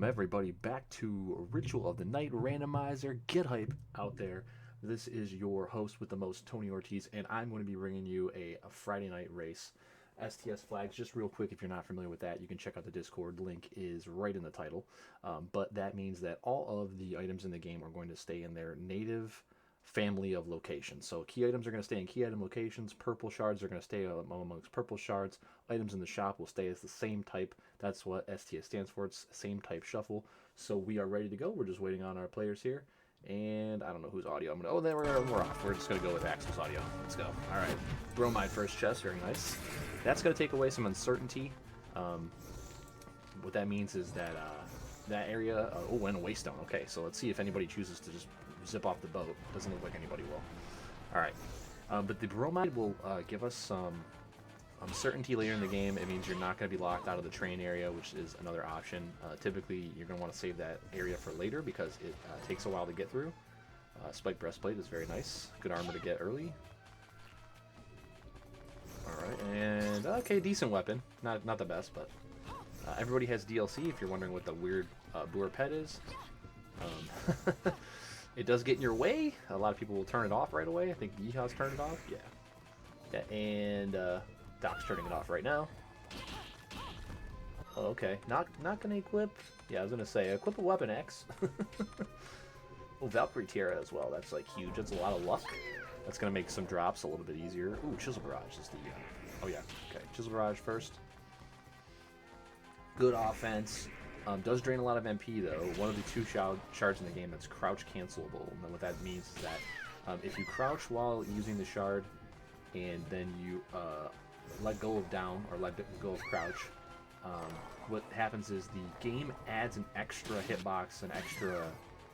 Everybody back to Ritual of the Night Randomizer. Get hype out there. This is your host with the most, Tony Ortiz, and I'm going to be bringing you a Friday night race. STS flags, just real quick, if you're not familiar with that, you can check out the Discord. Link is right in the title. But that means that all of the items in the game are going to stay in their native family of locations. So key items are going to stay in key item locations. Purple shards are going to stay amongst purple shards. Items in the shop will stay as the same type. That's what STS stands for. It's same type shuffle. So we are ready to go. We're just waiting on our players here. And I don't know whose audio I'm going to... Oh, then we're off. We're just going to go with Axel's audio. Let's go. All right. Bromide first chest. Very nice. That's going to take away some uncertainty. What that means is that that area... oh, and a waystone. Okay, so let's see if anybody chooses to just zip off the boat. Doesn't look like anybody will. All right. But the bromide will give us some uncertainty later in the game. It means you're not going to be locked out of the train area, which is another option. Typically, you're going to want to save that area for later because it takes a while to get through. Spike breastplate is very nice. Good armor to get early. All right, and okay, decent weapon. Not the best, but everybody has DLC. If you're wondering what the weird Boer pet is. It does get in your way. A lot of people will turn it off right away. I think Yeehaw's turned it off. Yeah. And Doc's turning it off right now. Oh, okay. Not gonna equip. Yeah, I was gonna say equip a weapon X. Oh, Valkyrie Tiara as well. That's like huge. That's a lot of luck. That's gonna make some drops a little bit easier. Ooh, Chisel Barrage is the. Oh yeah. Okay, Chisel Barrage first. Good offense. Does drain a lot of MP though. One of the two shards in the game that's crouch cancelable. And what that means is that if you crouch while using the shard, and then you let go of down or let go of crouch, what happens is the game adds an extra hitbox, an extra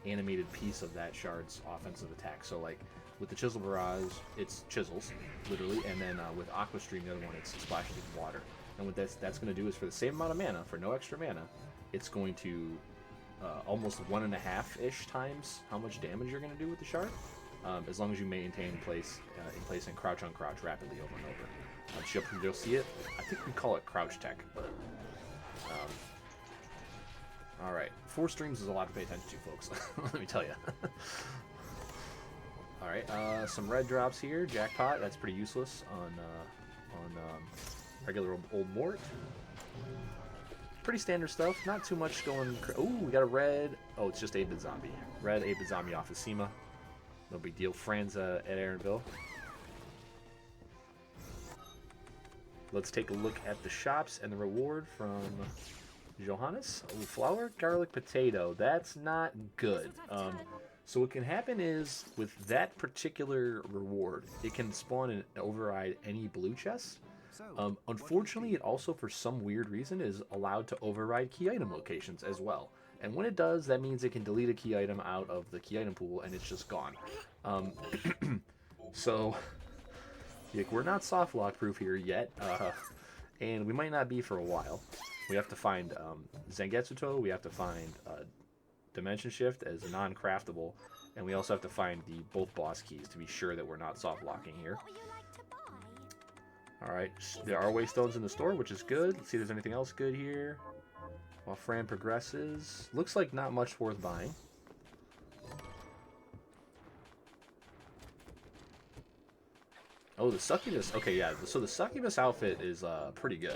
animated piece of that shard's offensive attack. So like with the Chisel Barrage, it's chisels, literally, and then with Aqua Stream, the other one, it's splashes with water. And what that's going to do is for the same amount of mana, for no extra mana, it's going to almost 1.5-ish times how much damage you're going to do with the shard, as long as you maintain place and crouch on crouch rapidly over and over. You'll see it. I think we call it crouch tech, but all right. 4 streams is a lot to pay attention to, folks. Let me tell you. All right, some red drops here. Jackpot. That's pretty useless on regular old Mort. Pretty standard stuff. Not too much going... Ooh, we got a red... Oh, it's just 8-bit zombie. Red 8-bit zombie off of SEMA. No big deal. Franza at Aaronville. Let's take a look at the shops and the reward from Johannes. Ooh, flour, garlic, potato. That's not good. So what can happen is, with that particular reward, it can spawn and override any blue chest. Unfortunately, it also, for some weird reason, is allowed to override key item locations as well. And when it does, that means it can delete a key item out of the key item pool, and it's just gone. So, we're not soft lock proof here yet, and we might not be for a while. We have to find Zangetsuto, we have to find Dimension Shift as non-craftable, and we also have to find the both boss keys to be sure that we're not soft locking here. Alright, there are waystones in the store, which is good. Let's see if there's anything else good here. While Fran progresses. Looks like not much worth buying. Oh, the Succubus. Okay, yeah. So the Succubus outfit is pretty good.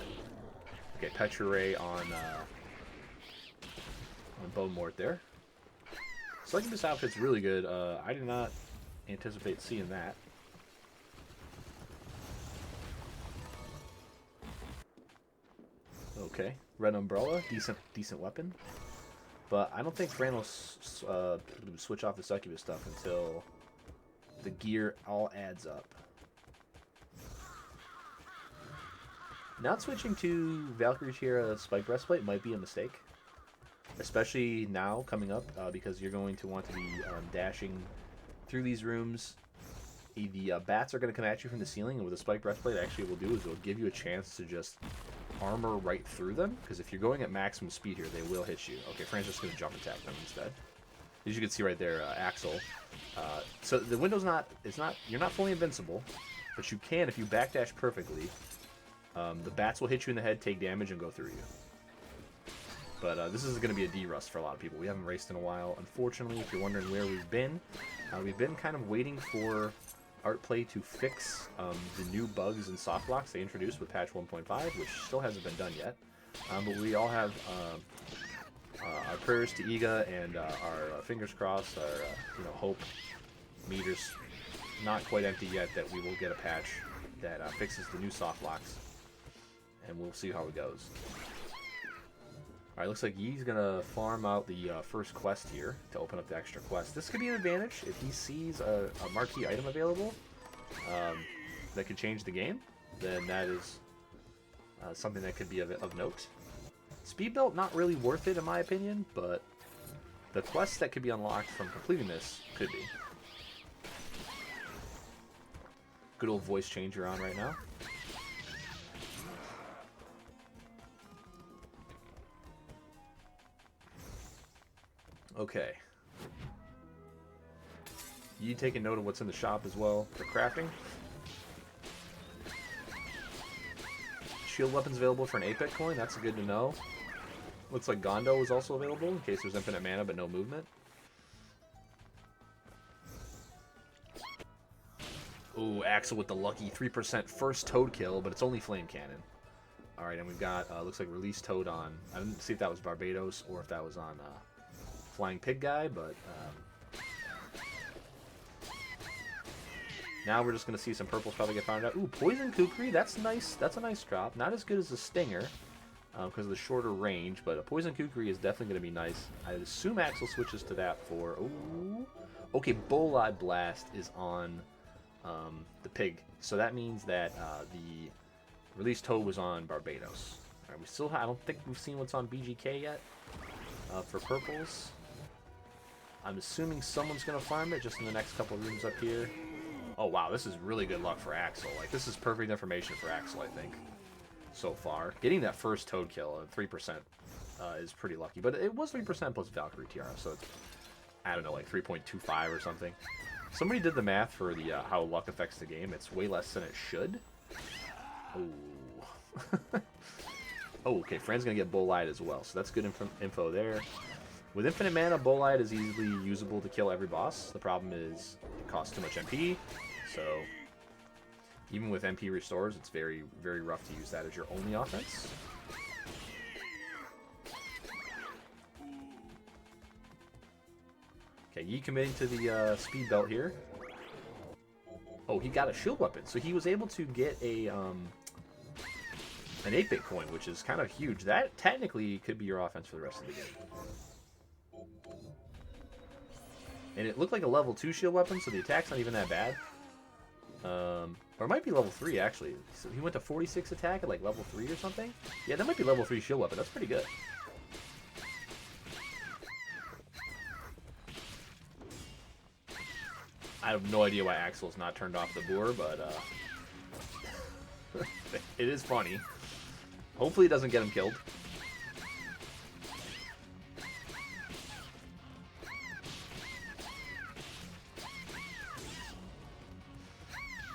Okay, Petra Ray on Bone Mort there. Succubus outfit's really good. I did not anticipate seeing that. Okay, Red Umbrella, decent weapon, but I don't think Fran will switch off the Succubus stuff until the gear all adds up. Not switching to Valkyrie Tiara Spike Breastplate might be a mistake, especially now coming up because you're going to want to be dashing through these rooms. The bats are going to come at you from the ceiling, and with a Spike Breastplate, actually what it will do is it will give you a chance to just armor right through them, because if you're going at maximum speed here, they will hit you. Okay, Fran's just going to jump attack them instead. As you can see right there, Axel. So the window's you're not fully invincible, but you can, if you backdash perfectly, the bats will hit you in the head, take damage, and go through you. But this is going to be a D-Rust for a lot of people. We haven't raced in a while. Unfortunately, if you're wondering where we've been kind of waiting for Artplay to fix the new bugs and soft blocks they introduced with patch 1.5, which still hasn't been done yet. But we all have our prayers to Iga and our fingers crossed, our hope meters not quite empty yet that we will get a patch that fixes the new soft blocks, and we'll see how it goes. Alright, looks like Yi's gonna farm out the first quest here to open up the extra quest. This could be an advantage if he sees a marquee item available that could change the game. Then that is something that could be of note. Speed Belt, not really worth it in my opinion, but the quests that could be unlocked from completing this could be. Good old voice changer on right now. Okay. You taking note of what's in the shop as well for crafting. Shield weapons available for an 8-bit coin. That's good to know. Looks like Gondo is also available in case there's infinite mana but no movement. Ooh, Axel with the lucky 3% first Toad kill, but it's only Flame Cannon. Alright, and we've got, looks like Release Toad on... I didn't see if that was Barbados or if that was on Flying Pig Guy, but... now we're just going to see some purples probably get found out. Ooh, Poison Kukri, that's nice. That's a nice drop. Not as good as the Stinger, because of the shorter range, but a Poison Kukri is definitely going to be nice. I assume Axel switches to that for... Ooh. Okay, Bolide Blast is on... the pig, so that means that the Release Toad was on Barbados. All right, we still I don't think we've seen what's on BGK yet for purples. I'm assuming someone's gonna farm it just in the next couple of rooms up here. Oh wow, this is really good luck for Axel. Like, this is perfect information for Axel, I think, so far. Getting that first Toad kill at 3% is pretty lucky, but it was 3% plus Valkyrie Tiara, so it's, I don't know, like 3.25 or something. Somebody did the math for the how luck affects the game. It's way less than it should. Oh. Oh, okay. Fran's going to get Bolide as well, so that's good info there. With infinite mana, Bolide is easily usable to kill every boss. The problem is it costs too much MP, so even with MP restores, it's very, very rough to use that as your only offense. Okay, Yi committing to the speed belt here. Oh, he got a shield weapon, so he was able to get a an 8-bit coin, which is kind of huge. That technically could be your offense for the rest of the game. And it looked like a level 2 shield weapon, so the attack's not even that bad. Or it might be level 3 actually. So he went to 46 attack at like level 3 or something. Yeah, that might be level 3 shield weapon. That's pretty good. I have no idea why Axel's not turned off the boar, but it is funny. Hopefully it doesn't get him killed.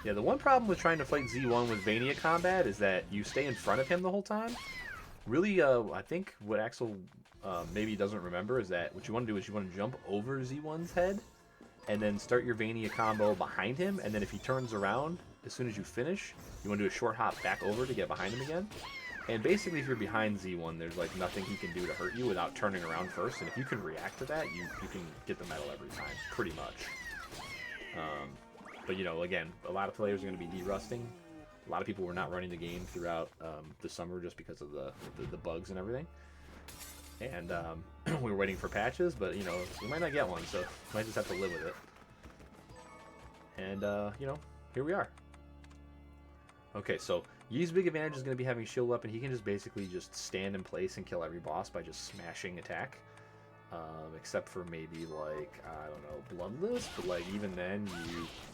Yeah, the one problem with trying to fight Z1 with Vania combat is that you stay in front of him the whole time. Really, I think what Axel maybe doesn't remember is that what you want to do is you want to jump over Z1's head and then start your Vania combo behind him, and then if he turns around, as soon as you finish, you want to do a short hop back over to get behind him again. And basically, if you're behind Z1, there's like nothing he can do to hurt you without turning around first, and if you can react to that, you can get the medal every time, pretty much. But, you know, again, a lot of players are going to be de-rusting. A lot of people were not running the game throughout the summer just because of the bugs and everything. And we were waiting for patches, but, you know, we might not get one, so we might just have to live with it. And, you know, here we are. Okay, so Yi's big advantage is going to be having shield weapon. He can just basically just stand in place and kill every boss by just smashing attack. Except for maybe, like, I don't know, Bloodless, but, like, even then,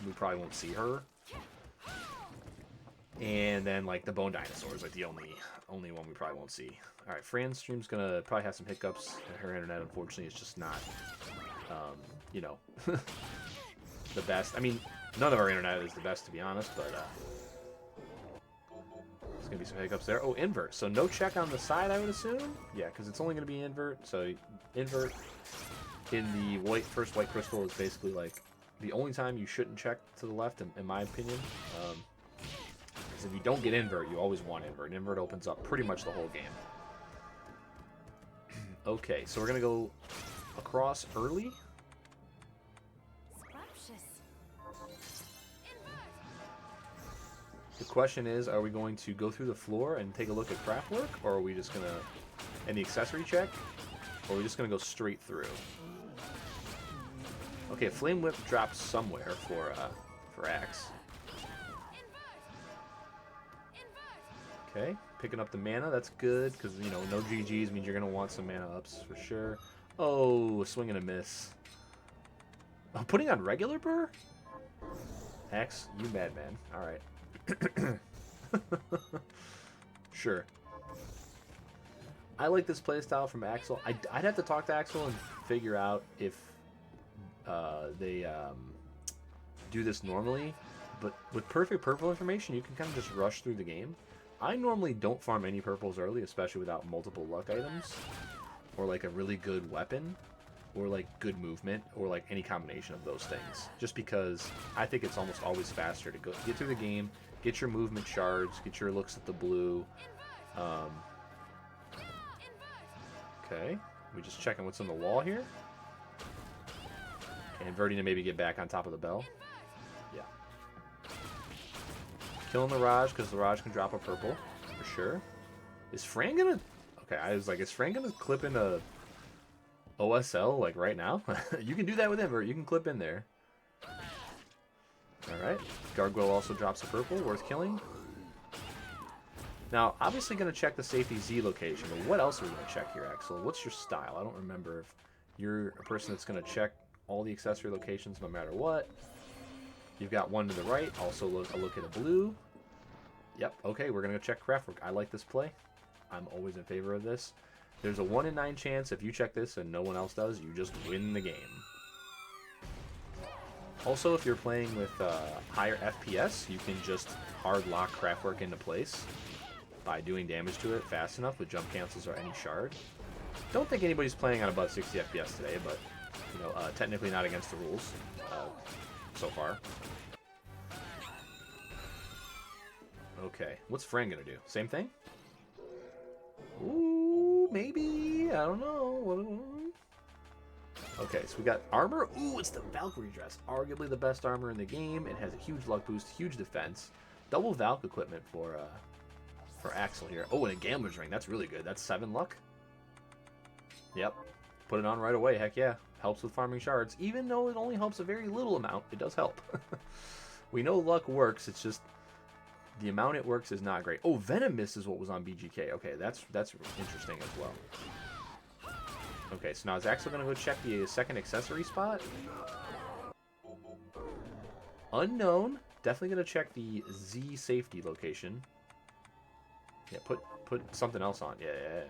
we probably won't see her. And then, like, the Bone Dinosaur is, like, the only one we probably won't see. Alright, Fran's stream's gonna probably have some hiccups. Her internet, unfortunately, is just not, you know, the best. I mean, none of our internet is the best, to be honest, but, There's going to be some hiccups there. Oh, invert. So no check on the side, I would assume? Yeah, because it's only going to be invert. So invert in the first white crystal is basically like the only time you shouldn't check to the left, in my opinion. Because if you don't get invert, you always want invert. And invert opens up pretty much the whole game. Okay, so we're going to go across early. The question is, are we going to go through the floor and take a look at craft work, or are we just going to, and the accessory check, or are we just going to go straight through? Okay, Flame Whip drops somewhere for Axe. Okay, picking up the mana, that's good, because, you know, no GGs means you're going to want some mana ups for sure. Oh, swing and a miss. Oh, putting on regular burr? Axe, you madman. Alright. Sure. I like this playstyle from Axel. I'd have to talk to Axel and figure out if they do this normally. But with perfect purple information, you can kind of just rush through the game. I normally don't farm any purples early, especially without multiple luck items. Or like a really good weapon. Or like good movement. Or like any combination of those things. Just because I think it's almost always faster to get through the game. Get your movement shards, get your looks at the blue. Okay, we just checking what's on the wall here. And inverting to maybe get back on top of the bell. Yeah. Killing the Raj, because the Raj can drop a purple, for sure. Is Fran gonna... Okay, I was like, is Fran gonna clip into OSL, like, right now? You can do that with invert, you can clip in there. Alright, Gargoyle also drops a purple, worth killing. Now, obviously going to check the safety Z location, but what else are we going to check here, Axel? What's your style? I don't remember if you're a person that's going to check all the accessory locations no matter what. You've got one to the right, also a look at a blue. Yep, okay, we're going to go check craftwork. I like this play. I'm always in favor of this. There's a 1 in 9 chance if you check this and no one else does, you just win the game. Also, if you're playing with higher FPS, you can just hard lock craftwork into place by doing damage to it fast enough with jump cancels or any shard. Don't think anybody's playing on above 60 FPS today, but you know, technically not against the rules so far. Okay, what's Fran gonna do? Same thing? Ooh, maybe. I don't know. Okay, so we got armor. Ooh, it's the Valkyrie dress. Arguably the best armor in the game. It has a huge luck boost, huge defense. Double Valk equipment for Axel here. Oh, and a Gambler's Ring. That's really good. That's 7 luck. Yep. Put it on right away. Heck yeah. Helps with farming shards. Even though it only helps a very little amount, it does help. We know luck works. It's just the amount it works is not great. Oh, Venom Mist is what was on BGK. Okay, that's interesting as well. Okay, so now is Axel going to go check the second accessory spot? Unknown. Definitely going to check the Z safety location. Yeah, put something else on. Yeah.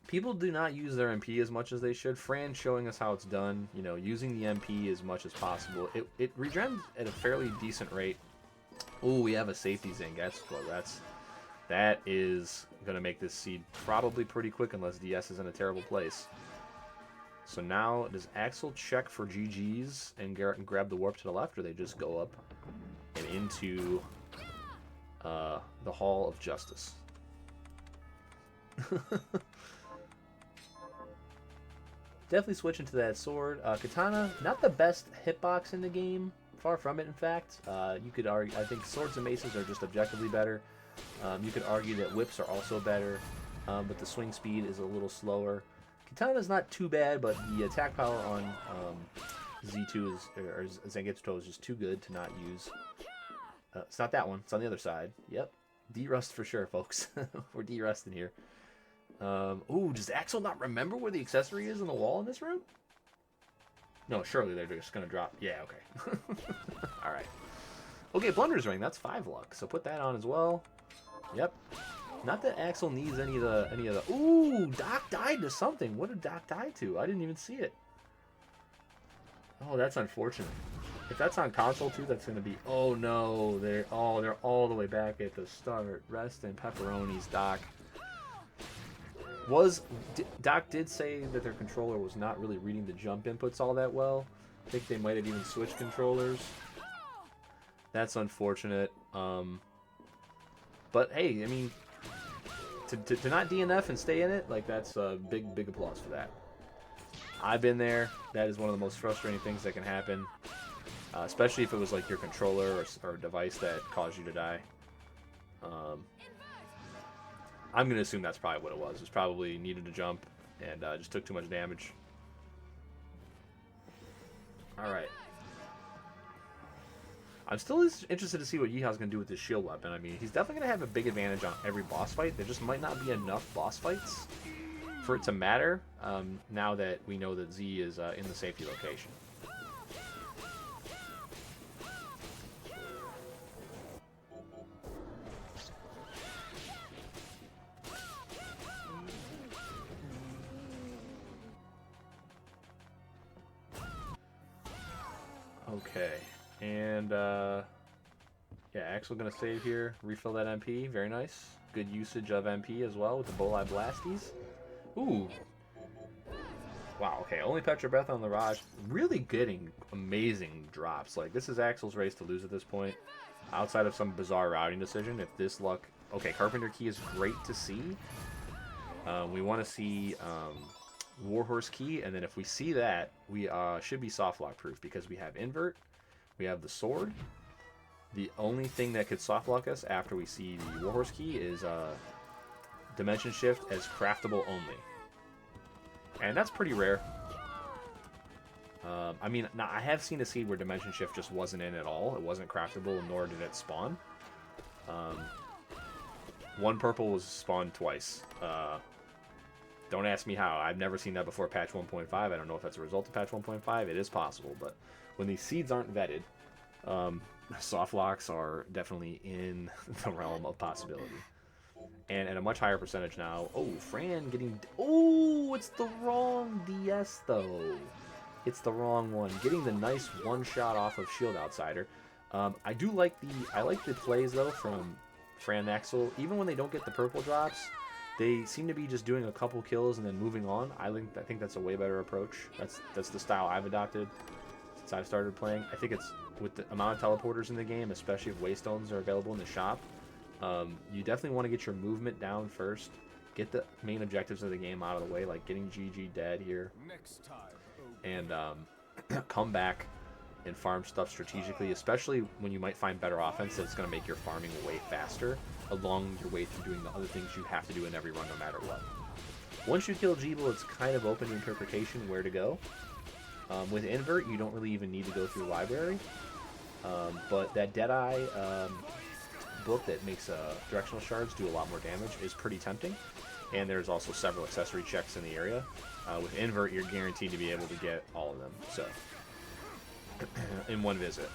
People do not use their MP as much as they should. Fran's showing us how it's done. You know, using the MP as much as possible. It regens at a fairly decent rate. Oh, we have a safety Zing. That is going to make this seed probably pretty quick unless DS is in a terrible place. So now, does Axel check for GGs and grab the warp to the left, or they just go up and into the Hall of Justice? Definitely switching to that sword. Katana, not the best hitbox in the game. Far from it, in fact. You could argue, I think swords and maces are just objectively better. You could argue that whips are also better, but the swing speed is a little slower. Katana's not too bad, but the attack power on Z2 or Zangetsu is just too good to not use. It's not that one. It's on the other side. Yep. D-Rust for sure, folks. We're D-Rusting here. Ooh, does Axel not remember where the accessory is on the wall in this room? No, surely they're just going to drop. Yeah, okay. Alright. Okay, Blunder's Ring. That's 5 luck. So put that on as well. Yep. Not that Axel needs any of the... Ooh, Doc died to something. What did Doc die to? I didn't even see it. Oh, that's unfortunate. If that's on console too, that's gonna be. Oh no, they're all the way back at the start. Rest in pepperonis, Doc. Doc did say that their controller was not really reading the jump inputs all that well. I think they might have even switched controllers. That's unfortunate. But hey, I mean, to not DNF and stay in it, like that's a big applause for that. I've been there. That is one of the most frustrating things that can happen, especially if it was like your controller or device that caused you to die. I'm gonna assume that's probably what it was. It was probably needed to jump and just took too much damage. All right. I'm still interested to see what Yeeha's going to do with this shield weapon. I mean, he's definitely going to have a big advantage on every boss fight. There just might not be enough boss fights for it to matter now that we know that Z is in the safety location. Okay. And, yeah, Axel gonna save here, refill that MP, very nice. Good usage of MP as well with the Bolai Blasties. Ooh. Wow, okay, only Petra Breath on the Raj. Really getting amazing drops. Like, this is Axel's race to lose at this point. Outside of some bizarre routing decision, if this luck... Okay, Carpenter Key is great to see. We want to see Warhorse Key, and then if we see that, we should be softlock proof because we have Invert. We have the sword. The only thing that could softlock us after we see the Warhorse Key is Dimension Shift as craftable only. And that's pretty rare. I mean, now I have seen a seed where Dimension Shift just wasn't in at all. It wasn't craftable, nor did it spawn. One purple was spawned twice. Don't ask me how. I've never seen that before patch 1.5. I don't know if that's a result of patch 1.5. It is possible, but when these seeds aren't vetted, soft locks are definitely in the realm of possibility. And at a much higher percentage now. Oh, Fran getting... Oh, it's the wrong DS, though. It's the wrong one. Getting the nice one-shot off of Shield Outsider. I do like the plays, though, from Fran and Axel. Even when they don't get the purple drops, they seem to be just doing a couple kills and then moving on. I think that's a way better approach. That's the style I've adopted since I've started playing. I think it's with the amount of teleporters in the game, especially if waystones are available in the shop. You definitely want to get your movement down first. Get the main objectives of the game out of the way, like getting GG dead here. And come back and farm stuff strategically, especially when you might find better offense that's going to make your farming way faster along your way through doing the other things you have to do in every run no matter what. Once you kill Jeeble, it's kind of open to interpretation where to go. With Invert, you don't really even need to go through library. But that Deadeye book that makes directional shards do a lot more damage is pretty tempting. And there's also several accessory checks in the area. With Invert, you're guaranteed to be able to get all of them. So, in one visit.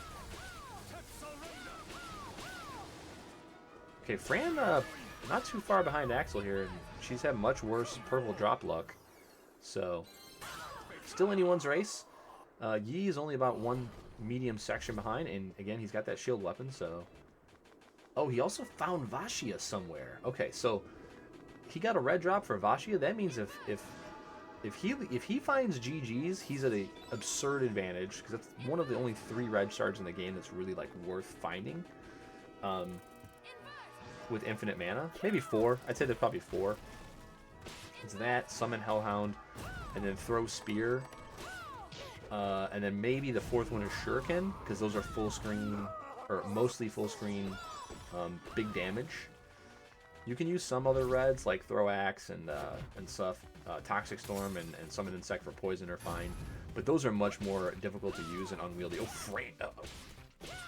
Okay, Fran, not too far behind Axel here, and she's had much worse purple drop luck. So, still anyone's race. Yi is only about one medium section behind, and again, he's got that shield weapon, so... Oh, he also found Vashia somewhere. Okay, so he got a red drop for Vashia. That means if he finds GGs, he's at an absurd advantage, because that's one of the only 3 red shards in the game that's really like worth finding. With infinite mana, maybe 4. I'd say there's probably 4. It's that, summon Hellhound, and then throw Spear, and then maybe the 4th one is Shuriken, because those are full screen or mostly full screen, big damage. You can use some other reds like Throw Axe and stuff. Toxic Storm and Summon Insect for poison are fine, but those are much more difficult to use and unwieldy. Oh,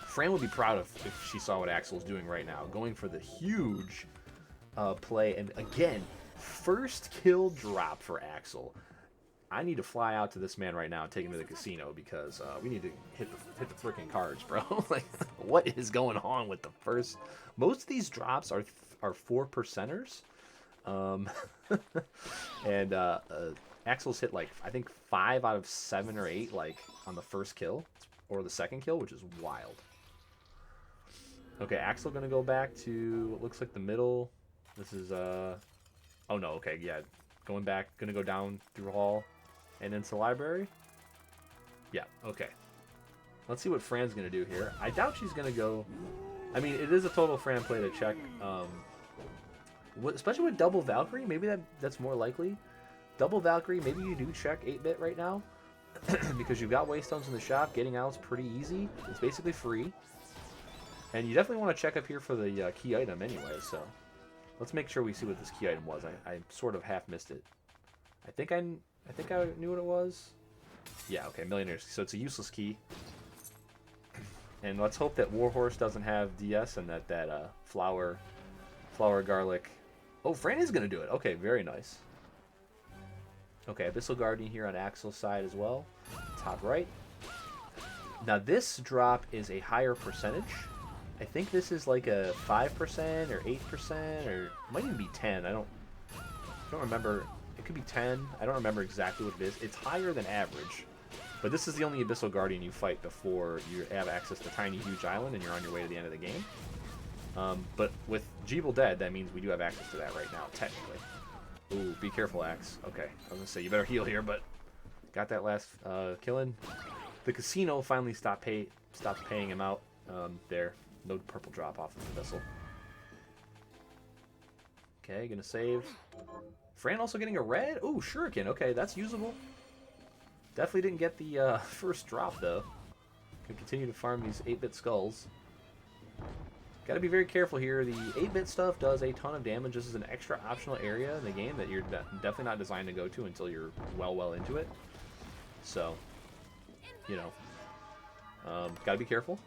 Fran would be proud if she saw what Axel's doing right now, going for the huge play. And again, first kill drop for Axel. I need to fly out to this man right now and take him to the casino because we need to hit the freaking cards, bro. Like, what is going on with the first? Most of these drops are 4%ers. And Axel's hit like I think 5 out of 7 or 8 like on the first kill. It's or the second kill, which is wild. Okay, Axel gonna go back to what looks like the middle. This is oh no, okay, yeah. Going back, gonna go down through hall and into library. Yeah, okay. Let's see what Fran's gonna do here. I doubt she's gonna go. I mean, it is a total Fran play to check. Especially with double Valkyrie, maybe that's more likely. Double Valkyrie, maybe you do check 8-bit right now. Because you've got Waystones in the shop. Getting out's pretty easy. It's basically free. And you definitely want to check up here for the key item anyway, so... Let's make sure we see what this key item was. I sort of half missed it. I think I knew what it was. Yeah, okay, Millionaire's. So it's a useless key. And let's hope that Warhorse doesn't have DS and that flower garlic... Oh, Fran is going to do it. Okay, very nice. Okay, Abyssal Guardian here on Axel's side as well. Top right. Now this drop is a higher percentage. I think this is like a 5% or 8% or it might even be 10. I don't remember. It could be 10. I don't remember exactly what it is. It's higher than average. But this is the only Abyssal Guardian you fight before you have access to Tiny Huge Island and you're on your way to the end of the game. But with Jeeble dead, that means we do have access to that right now, technically. Ooh, be careful, Axe. Okay, I was going to say, you better heal here, but got that last killing. The casino finally stopped paying him out there. No purple drop off of the Abyssal. Okay, going to save. Fran also getting a red? Ooh, Shuriken. Okay, that's usable. Definitely didn't get the first drop, though. Can continue to farm these 8-bit skulls. Got to be very careful here. The 8-bit stuff does a ton of damage. This is an extra optional area in the game that you're definitely not designed to go to until you're well into it. So, you know, got to be careful.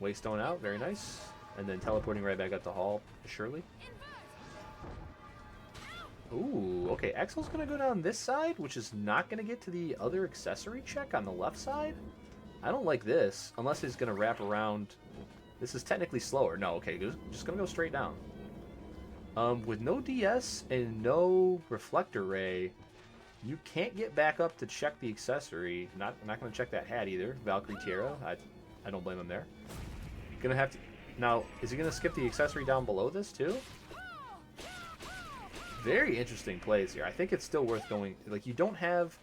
Waystone out, very nice. And then teleporting right back up the hall, surely. Ooh, okay, Axel's going to go down this side, which is not going to get to the other accessory check on the left side. I don't like this, unless he's going to wrap around... This is technically slower. No, okay, just going to go straight down. With no DS and no Reflector Ray, you can't get back up to check the accessory. Not going to check that hat either. Valkyrie Tiara, I don't blame him there. Going to have to... Now, is he going to skip the accessory down below this too? Very interesting plays here. I think it's still worth going... Like, you don't have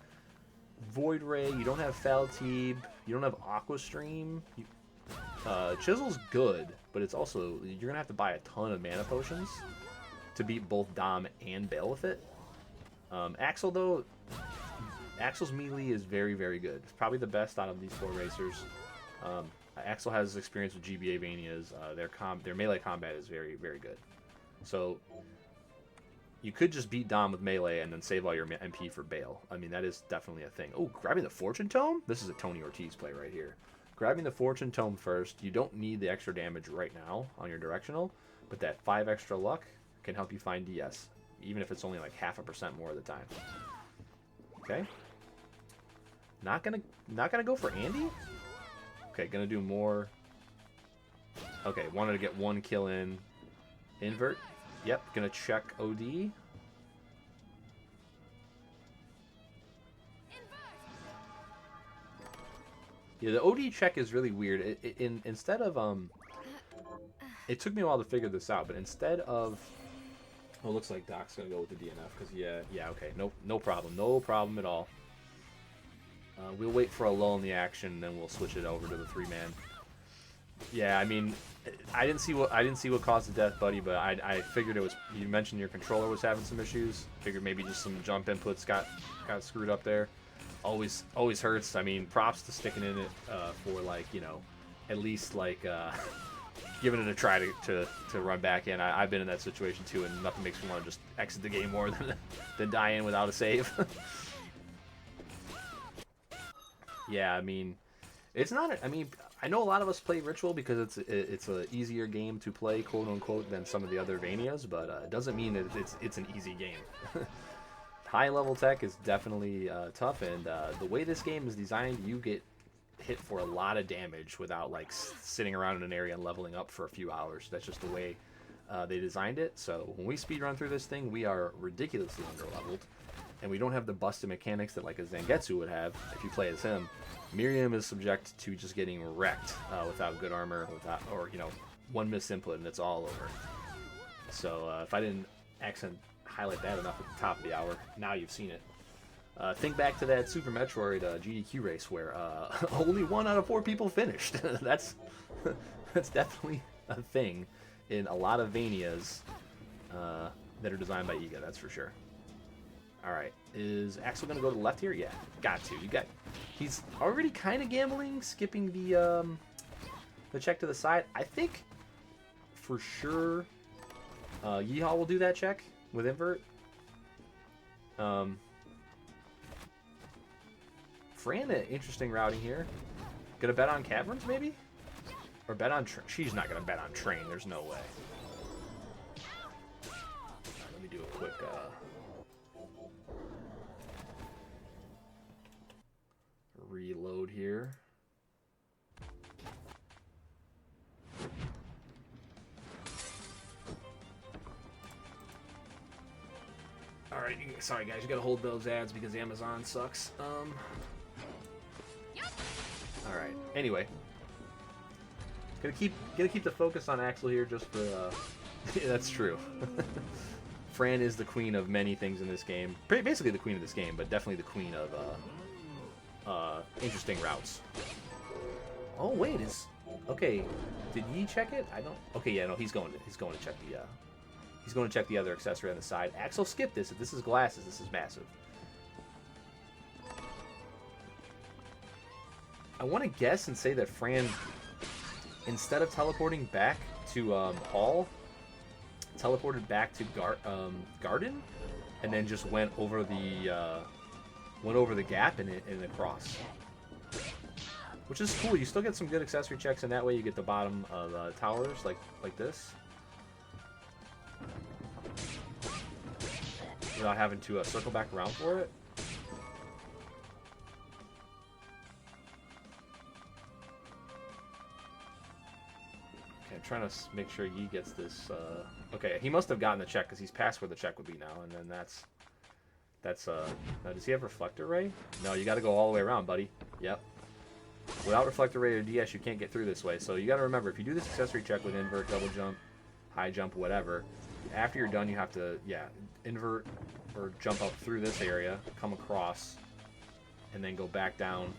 Void Ray, you don't have Faltib, you don't have Aqua Stream. Chisel's good, but it's also... You're going to have to buy a ton of mana potions to beat both Dom and Bale with it. Axel, though... Axel's melee is very, very good. It's probably the best out of these 4 racers. Axel has experience with GBA Vanias. Their melee combat is very, very good. So... You could just beat Dom with melee and then save all your MP for Bale. I mean, that is definitely a thing. Oh, grabbing the Fortune Tome? This is a Tony Ortiz play right here. Grabbing the Fortune Tome first. You don't need the extra damage right now on your directional, but that 5 extra luck can help you find DS, even if it's only like 0.5% more of the time. Okay. Not gonna go for Andy? Okay, gonna do more. Okay, wanted to get 1 kill in. Invert. Yep, gonna check OD. Yeah, the OD check is really weird. Instead of it took me a while to figure this out, but instead of, well, it looks like Doc's gonna go with the DNF because yeah, okay, no problem at all. We'll wait for a lull in the action, and then we'll switch it over to the 3-man. Yeah, I mean, I didn't see what caused the death, buddy, but I figured it was. You mentioned your controller was having some issues. Figured maybe just some jump inputs got screwed up there. Always hurts. I mean, props to sticking in it for, like, you know, at least like giving it a try to run back in. I've been in that situation too, and nothing makes me want to just exit the game more than die in without a save. Yeah, I mean, it's not. I mean, I know a lot of us play Ritual because it's a easier game to play, quote unquote, than some of the other Vanias, but it doesn't mean that it's an easy game. High level tech is definitely tough, and the way this game is designed, you get hit for a lot of damage without like sitting around in an area and leveling up for a few hours. That's just the way they designed it. So when we speedrun through this thing, we are ridiculously underleveled, and we don't have the busted mechanics that like a Zangetsu would have if you play as him. Miriam is subject to just getting wrecked without good armor, or you know, one misinput and it's all over. So if I didn't highlight that enough at the top of the hour, now you've seen it. Think back to that Super Metroid GDQ race where only 1 out of 4 people finished. that's definitely a thing in a lot of Vanias that are designed by Iga, that's for sure. Alright, is Axel going to go to the left here? Yeah, got to. He's already kind of gambling, skipping the check to the side. I think for sure Yeehaw will do that check with invert. Fran, interesting routing here. Gonna bet on Caverns, maybe? Or bet on... She's not gonna bet on Train. There's no way. Right, let me do a quick... reload here. Alright, sorry guys, you gotta hold those ads because Amazon sucks. Alright, anyway. Gonna keep the focus on Axel here just for yeah, that's true. Fran is the queen of many things in this game. Basically the queen of this game, but definitely the queen of interesting routes. Oh wait, okay, did Yi check it? I don't. Okay, yeah, no, he's going to check the he's going to check the other accessory on the side. Axel skipped this. If this is glasses, this is massive. I want to guess and say that Fran, instead of teleporting back to Hall, teleported back to Garden, and then just went over the gap and across. Which is cool. You still get some good accessory checks, and that way you get the bottom of towers like this, without having to circle back around for it. Okay, I'm trying to make sure Yi gets this. Okay, he must have gotten the check because he's past where the check would be now, and then that's now, does he have Reflector Ray? No, you got to go all the way around, buddy. Yep. Without Reflector Ray or DS, you can't get through this way. So you got to remember, if you do this accessory check with invert, double jump, high jump, whatever, after you're done, you have to, yeah, invert or jump up through this area, come across, and then go back down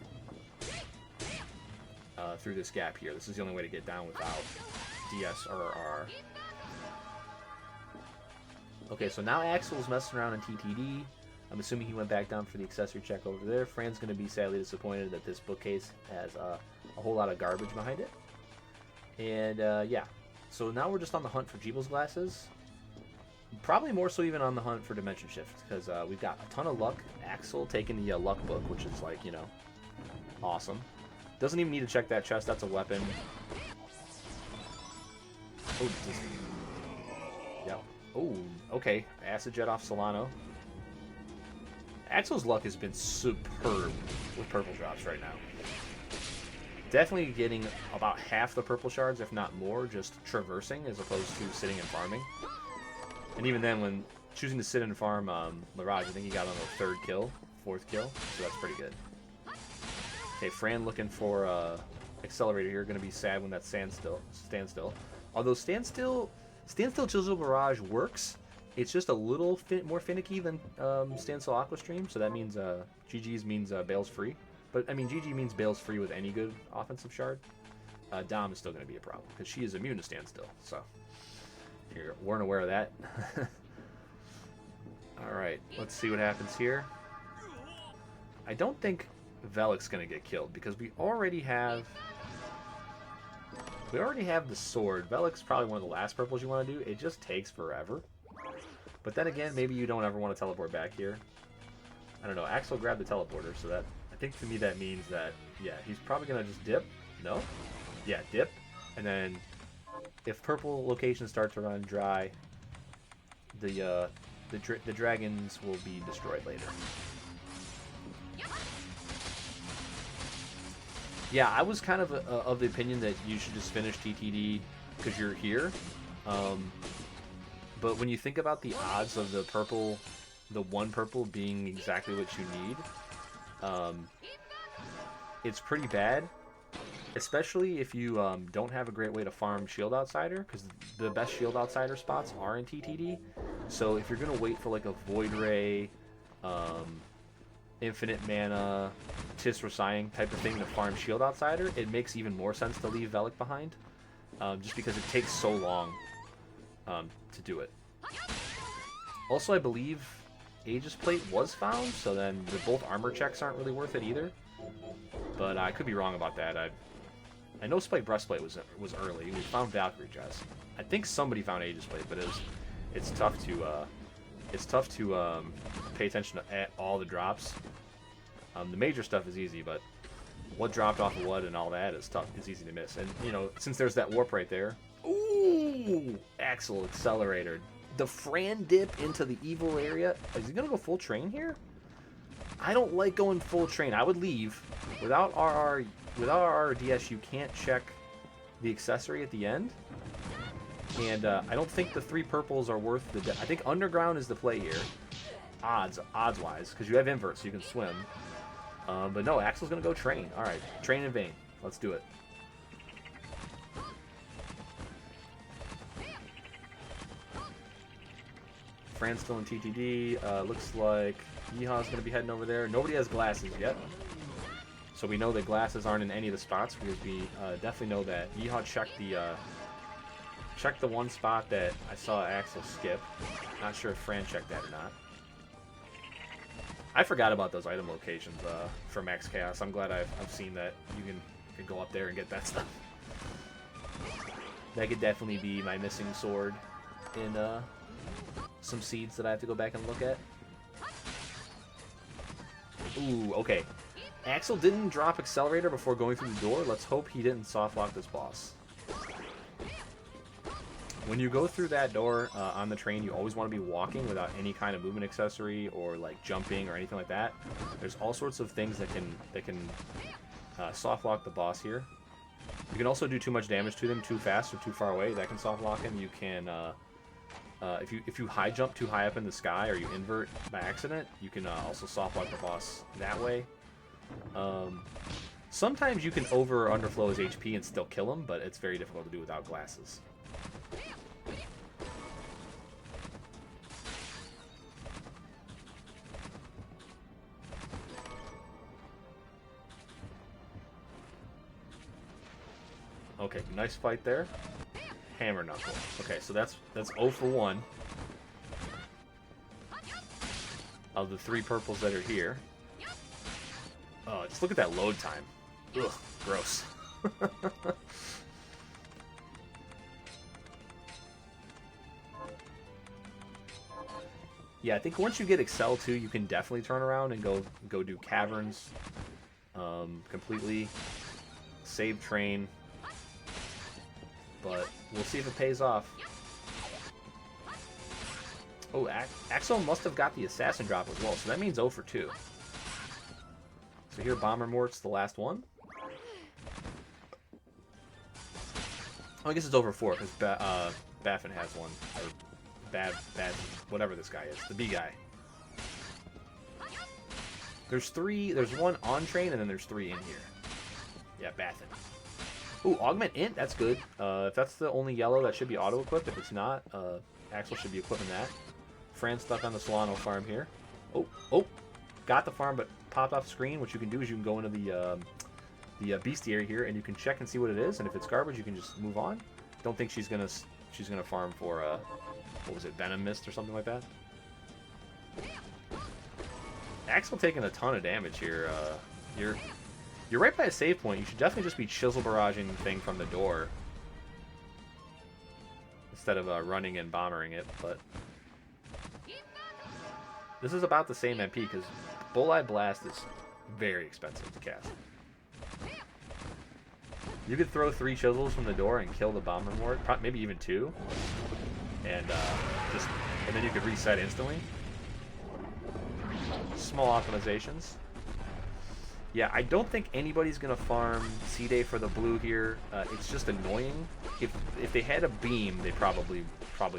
through this gap here. This is the only way to get down without DS or R. Okay, so now Axel's messing around in TTD. I'm assuming he went back down for the accessory check over there. Fran's going to be sadly disappointed that this bookcase has a whole lot of garbage behind it. And, yeah. So now we're just on the hunt for Jeebel's glasses. Probably more so even on the hunt for Dimension Shift, because we've got a ton of luck. Axel taking the luck book, which is, like, you know, awesome. Doesn't even need to check that chest. That's a weapon. Oh, yep. Oh, okay. Acid Jet off Solano. Axel's luck has been superb with purple drops right now. Definitely getting about half the purple shards, if not more, just traversing as opposed to sitting and farming. And even then, when choosing to sit and farm Mirage, I think he got on the 3rd kill, 4th kill, so that's pretty good. Okay, Fran looking for Accelerator here, going to be sad when that standstill. Although standstill Chisel Barrage works, it's just a little more finicky than Standstill Aqua Stream, so that means GG's means Bale's free. But, I mean, GG means Bale's free with any good offensive shard. Dom is still going to be a problem, because she is immune to Standstill, so if you weren't aware of that. Alright, let's see what happens here. I don't think Velik's going to get killed, because we already have the sword. Velik's probably one of the last purples you want to do. It just takes forever. But then again, maybe you don't ever want to teleport back here. I don't know. Axel grabbed the teleporter, so that, I think to me that means that, yeah, he's probably going to just dip. No? Yeah, dip. And then if purple locations start to run dry, the dragons will be destroyed later. Yeah, I was kind of the opinion that you should just finish TTD because you're here. But when you think about the odds of the purple the one purple being exactly what you need, it's pretty bad. Especially if you don't have a great way to farm Shield Outsider, because the best Shield Outsider spots are in TTD. So if you're going to wait for like a Void Ray, Infinite Mana, Tisra Sighing type of thing to farm Shield Outsider, it makes even more sense to leave Velik behind. Just because it takes so long to do it. Also, I believe Aegis Plate was found, so then both armor checks aren't really worth it either. But I could be wrong about that. I know Spike Breastplate was early. We found Valkyrie Dress. I think somebody found Aegis Plate, but it's tough to pay attention to all the drops. The major stuff is easy, but what dropped off of what and all that is tough. It's easy to miss. And you know, since there's that warp right there, ooh, Axel Accelerator. The Fran dip into the evil area. Is he gonna go full train here? I don't like going full train. I would leave. Without RRDS, you can't check the accessory at the end. And I don't think the 3 purples are worth the... I think Underground is the play here. Odds-wise, because you have invert, so you can swim. But no, Axel's going to go train. Alright, train in vain. Let's do it. Fran's still in TTD. Looks like Yeeha's going to be heading over there. Nobody has glasses yet. So we know that glasses aren't in any of the spots, because we definitely know that Yeehaw checked the one spot that I saw Axel skip. Not sure if Fran checked that or not. I forgot about those item locations for Max Chaos. I'm glad I've seen that you can go up there and get that stuff. That could definitely be my missing sword in some seeds that I have to go back and look at. Ooh, okay. Axel didn't drop Accelerator before going through the door. Let's hope he didn't soft lock this boss. When you go through that door on the train, you always want to be walking without any kind of movement accessory or like jumping or anything like that. There's all sorts of things that can soft lock the boss here. You can also do too much damage to them too fast or too far away. That can soft lock him. You can if you high jump too high up in the sky or you invert by accident, you can also soft lock the boss that way. Sometimes you can over or underflow his HP and still kill him, but it's very difficult to do without glasses. Okay, nice fight there. Hammer Knuckle. Okay, so that's 0 for 1 of the 3 purples that are here. Oh, just look at that load time. Ugh, gross. Yeah, I think once you get Excel 2, you can definitely turn around and go do caverns completely. Save train. But we'll see if it pays off. Oh, Axel must have got the Assassin drop as well, so that means 0 for 2. So here, Bomber Mort's the last one. Oh, I guess it's 0 for 4, because Baffin has one. Or Bad, whatever this guy is. The B guy. There's 3, there's 1 on train, and then there's 3 in here. Yeah, Baffin. Ooh, Augment Int, that's good. If that's the only yellow, that should be auto-equipped. If it's not, Axel should be equipping that. Fran's stuck on the Solano farm here. Oh, got the farm, but popped off screen. What you can do is you can go into the bestiary here, and you can check and see what it is, and if it's garbage, you can just move on. Don't think she's gonna farm for, what was it, Venom Mist or something like that? Axel taking a ton of damage here. You're right by a save point. You should definitely just be chisel barraging the thing from the door instead of running and bombering it. But this is about the same MP because Bulleye Blast is very expensive to cast. You could throw 3 chisels from the door and kill the Bomber Mort, maybe even 2, and then you could reset instantly. Small optimizations. Yeah, I don't think anybody's gonna farm C-Day for the blue here. It's just annoying. If they had a beam, they probably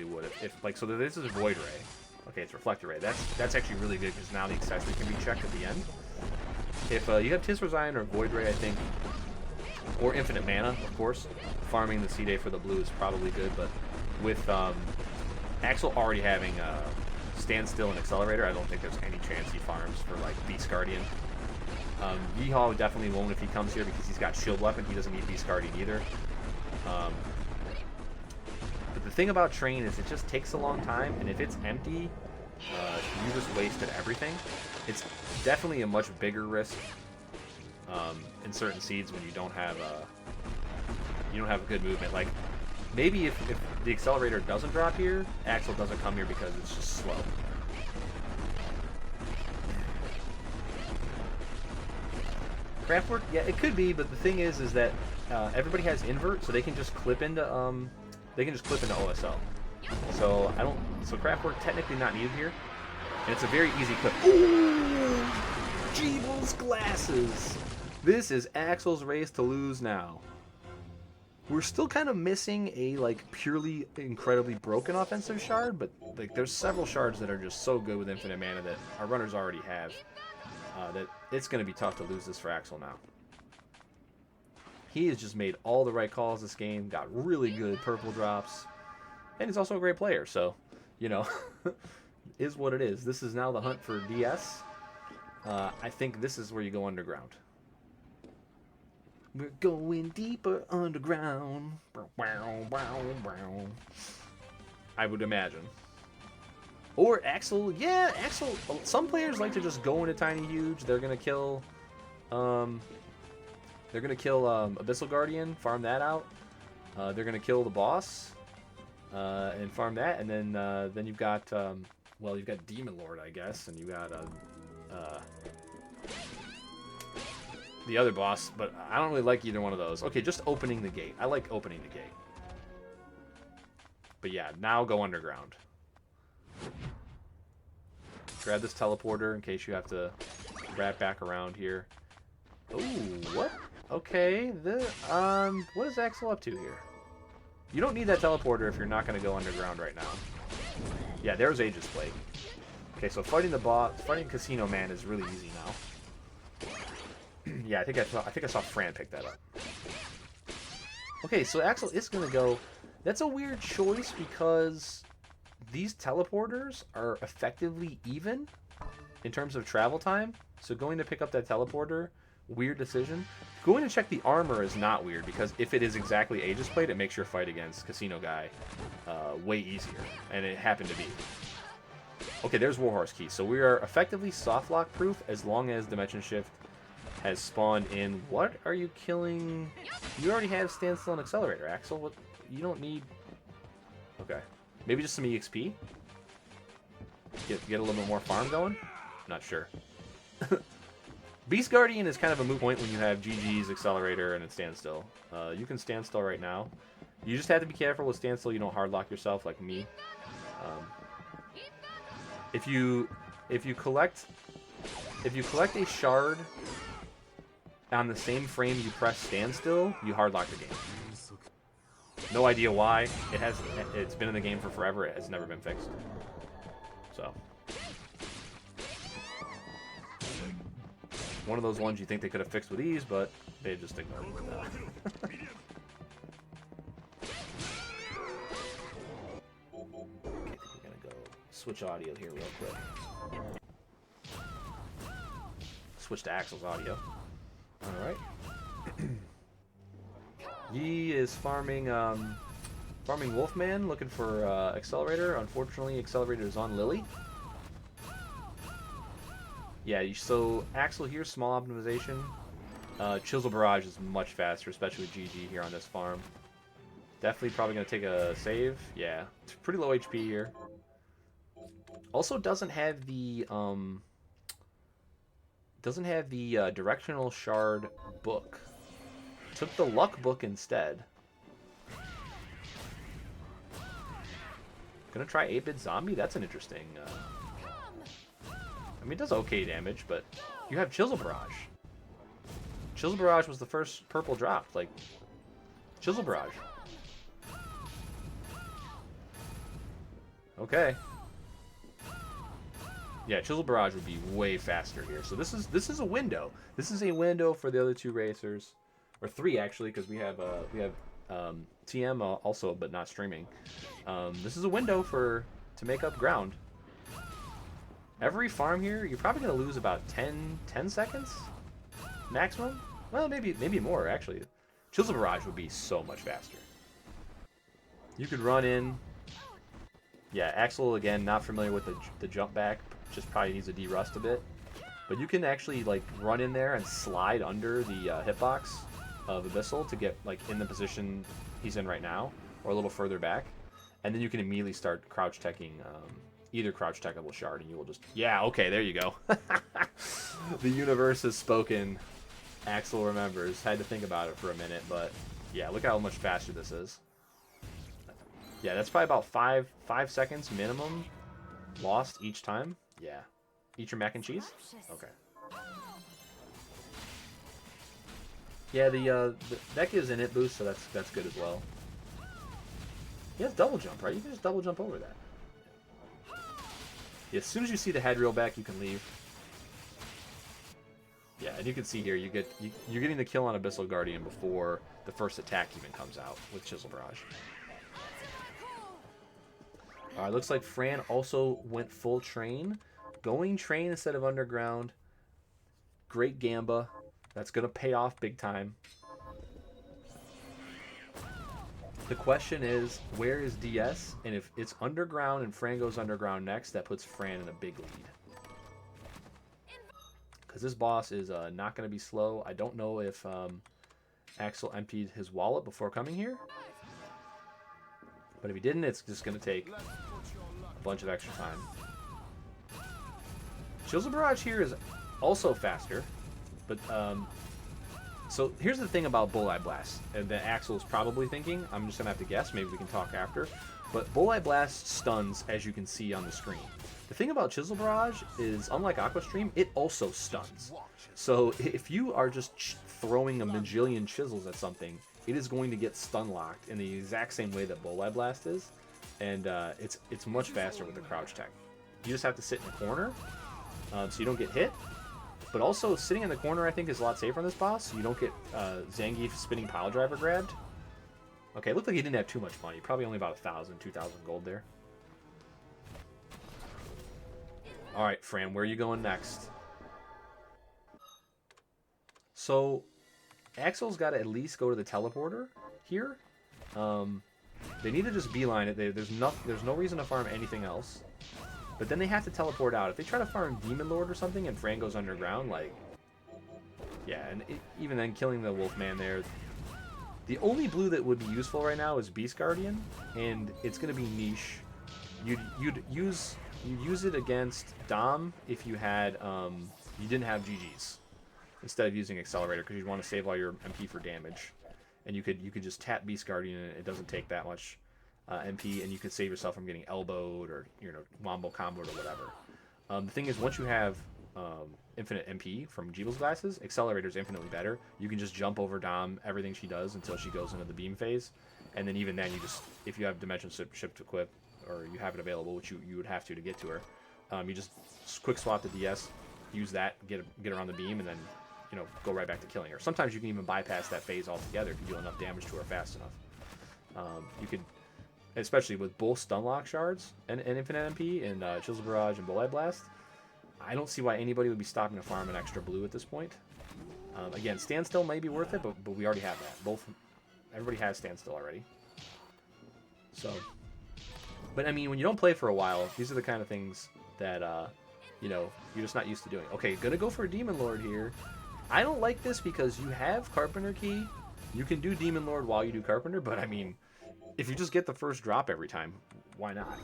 would. So this is Void Ray. Okay, it's Reflector Ray. That's actually really good because now the accessory can be checked at the end. If you have Tis Resign or Void Ray, I think, or Infinite Mana, of course, farming the C-Day for the blue is probably good, but with Axel already having Standstill and Accelerator, I don't think there's any chance he farms for, like, Beast Guardian. Yeehaw definitely won't if he comes here because he's got Shield Weapon. He doesn't need Beast Guardian either. But the thing about Train is it just takes a long time, and if it's empty, you just wasted everything. It's definitely a much bigger risk in certain seeds when you don't have a good movement. Like maybe if the Accelerator doesn't drop here, Axel doesn't come here because it's just slow. Craftwork, yeah, it could be, but the thing is that everybody has invert, so they can just clip into OSL. So So Craftwork technically not needed here, and it's a very easy clip. Ooh, Jeeble's glasses. This is Axel's race to lose now. We're still kind of missing a like purely incredibly broken offensive shard, but like there's several shards that are just so good with infinite mana that our runners already have. That it's going to be tough to lose this for Axel now. He has just made all the right calls this game, got really good purple drops, and he's also a great player, so, you know, is what it is. This is now the hunt for DS. I think this is where you go underground. We're going deeper underground. I would imagine. Or Axel, yeah, Axel. Some players like to just go into Tiny Huge. They're gonna kill, Abyssal Guardian, farm that out. They're gonna kill the boss, and farm that, and then you've got, well, you've got Demon Lord, I guess, and you got the other boss. But I don't really like either one of those. Okay, just opening the gate. I like opening the gate. But yeah, now go underground. Grab this teleporter in case you have to wrap back around here. Oh, what? Okay, what is Axel up to here? You don't need that teleporter if you're not going to go underground right now. Yeah, there's Aegis Blade. Okay, so fighting the boss, fighting Casino Man is really easy now. Yeah, I think I saw Fran pick that up. Okay, so Axel is going to go. That's a weird choice because these teleporters are effectively even in terms of travel time. So going to pick up that teleporter, weird decision. Going to check the armor is not weird because if it is exactly Aegis Blade, it makes your fight against Casino Guy way easier. And it happened to be. Okay, there's Warhorse Key. So we are effectively softlock proof as long as Dimension Shift has spawned in. What are you killing? You already have Standstill and Accelerator, Axel. What? You don't need... Okay. Maybe just some EXP? Get a little bit more farm going? Not sure. Beast Guardian is kind of a moot point when you have GG's Accelerator and it's Standstill. You can Standstill right now. You just have to be careful with Standstill you don't hardlock yourself like me. If you collect a shard on the same frame you press Standstill, you hardlock the game. No idea why. It's been in the game for forever. It has never been fixed. So one of those ones you think they could have fixed with ease, but they just ignored it. Okay, we're gonna go switch audio here real quick. Switch to Axel's audio. All right. He is farming Wolfman, looking for Accelerator. Unfortunately, Accelerator is on Lily. Yeah, so Axel here, small optimization. Chisel Barrage is much faster, especially with GG here on this farm. Definitely probably going to take a save. Yeah, it's pretty low HP here. Also doesn't have the Directional Shard book. Took the Luck book instead. Gonna try 8-bit Zombie? That's an interesting... I mean, it does okay damage, but you have Chisel Barrage. Chisel Barrage was the first purple drop. Like, Chisel Barrage. Yeah, Chisel Barrage would be way faster here. So this is a window. This is a window for the other two racers, or three actually, because we have TM also, but not streaming. This is a window to make up ground. Every farm here, you're probably gonna lose about 10 seconds maximum. Well, maybe more actually. Chisel Barrage would be so much faster. You could run in. Yeah, Axel again, not familiar with the jump back. Just probably needs to de-rust a bit. But you can actually like run in there and slide under the hitbox of Abyssal to get like in the position he's in right now, or a little further back, and then you can immediately start crouch teching either crouch techable shard, and you will just okay, there you go. The universe has spoken. Axel remembers. Had to think about it for a minute, but yeah, look how much faster this is. Yeah, that's probably about five seconds minimum lost each time. Yeah. Eat your mac and cheese? Okay. Yeah, that gives an it boost, so that's good as well. He has double jump, right? You can just double jump over that. Yeah, as soon as you see the head reel back, you can leave. Yeah, and you can see here, you're getting the kill on Abyssal Guardian before the first attack even comes out with Chisel Barrage. Alright, looks like Fran also went full train. Going train instead of underground. Great Gamba. That's going to pay off big time. The question is, where is DS? And if it's underground and Fran goes underground next, that puts Fran in a big lead. Because this boss is not going to be slow. I don't know if Axel emptied his wallet before coming here. But if he didn't, it's just going to take a bunch of extra time. Chisel Barrage here is also faster, but so here's the thing about Bulleye Blast, and that Axel's probably thinking. I'm just gonna have to guess. Maybe we can talk after. But Bulleye Blast stuns, as you can see on the screen. The thing about Chisel Barrage is, unlike Aqua Stream, it also stuns. So if you are just throwing a majillion chisels at something, it is going to get stun locked in the exact same way that Bulleye Blast is, and it's much faster with the crouch tech. You just have to sit in the corner. So you don't get hit, but also sitting in the corner I think is a lot safer on this boss, so you don't get Zangief spinning pile driver grabbed. Okay, it looked like he didn't have too much money, probably only about 1,000, 2,000 gold there. Alright, Fran, where are you going next? So, Axel's got to at least go to the teleporter here. They need to just beeline it. There's no reason to farm anything else. But then they have to teleport out. If they try to farm Demon Lord or something and Fran goes underground, like... Yeah, and even then, killing the Wolfman there... The only blue that would be useful right now is Beast Guardian, and it's going to be niche. You'd use it against Dom if you had you didn't have GGs instead of using Accelerator, because you'd want to save all your MP for damage, and you could just tap Beast Guardian and it doesn't take that much MP, and you could save yourself from getting elbowed or wombo comboed or whatever. The thing is, once you have infinite MP from Jeebel's glasses, Accelerator is infinitely better. You can just jump over Dom, everything she does until she goes into the beam phase, and then even then you just, if you have Dimension Shift equipped or you have it available, which you would have to get to her, you just quick swap the DS, use that, get her on the beam, and then go right back to killing her. Sometimes you can even bypass that phase altogether if you do enough damage to her fast enough. You could, especially with both Stunlock shards and Infinite MP and Chisel Barrage and Bulleye Blast, I don't see why anybody would be stopping to farm an extra blue at this point. Again, Standstill may be worth it, but we already have that. Everybody has Standstill already. So, but I mean, when you don't play for a while, these are the kind of things that you're just not used to doing. Okay, gonna go for a Demon Lord here. I don't like this because you have Carpenter Key. You can do Demon Lord while you do Carpenter, but I mean, if you just get the first drop every time, why not?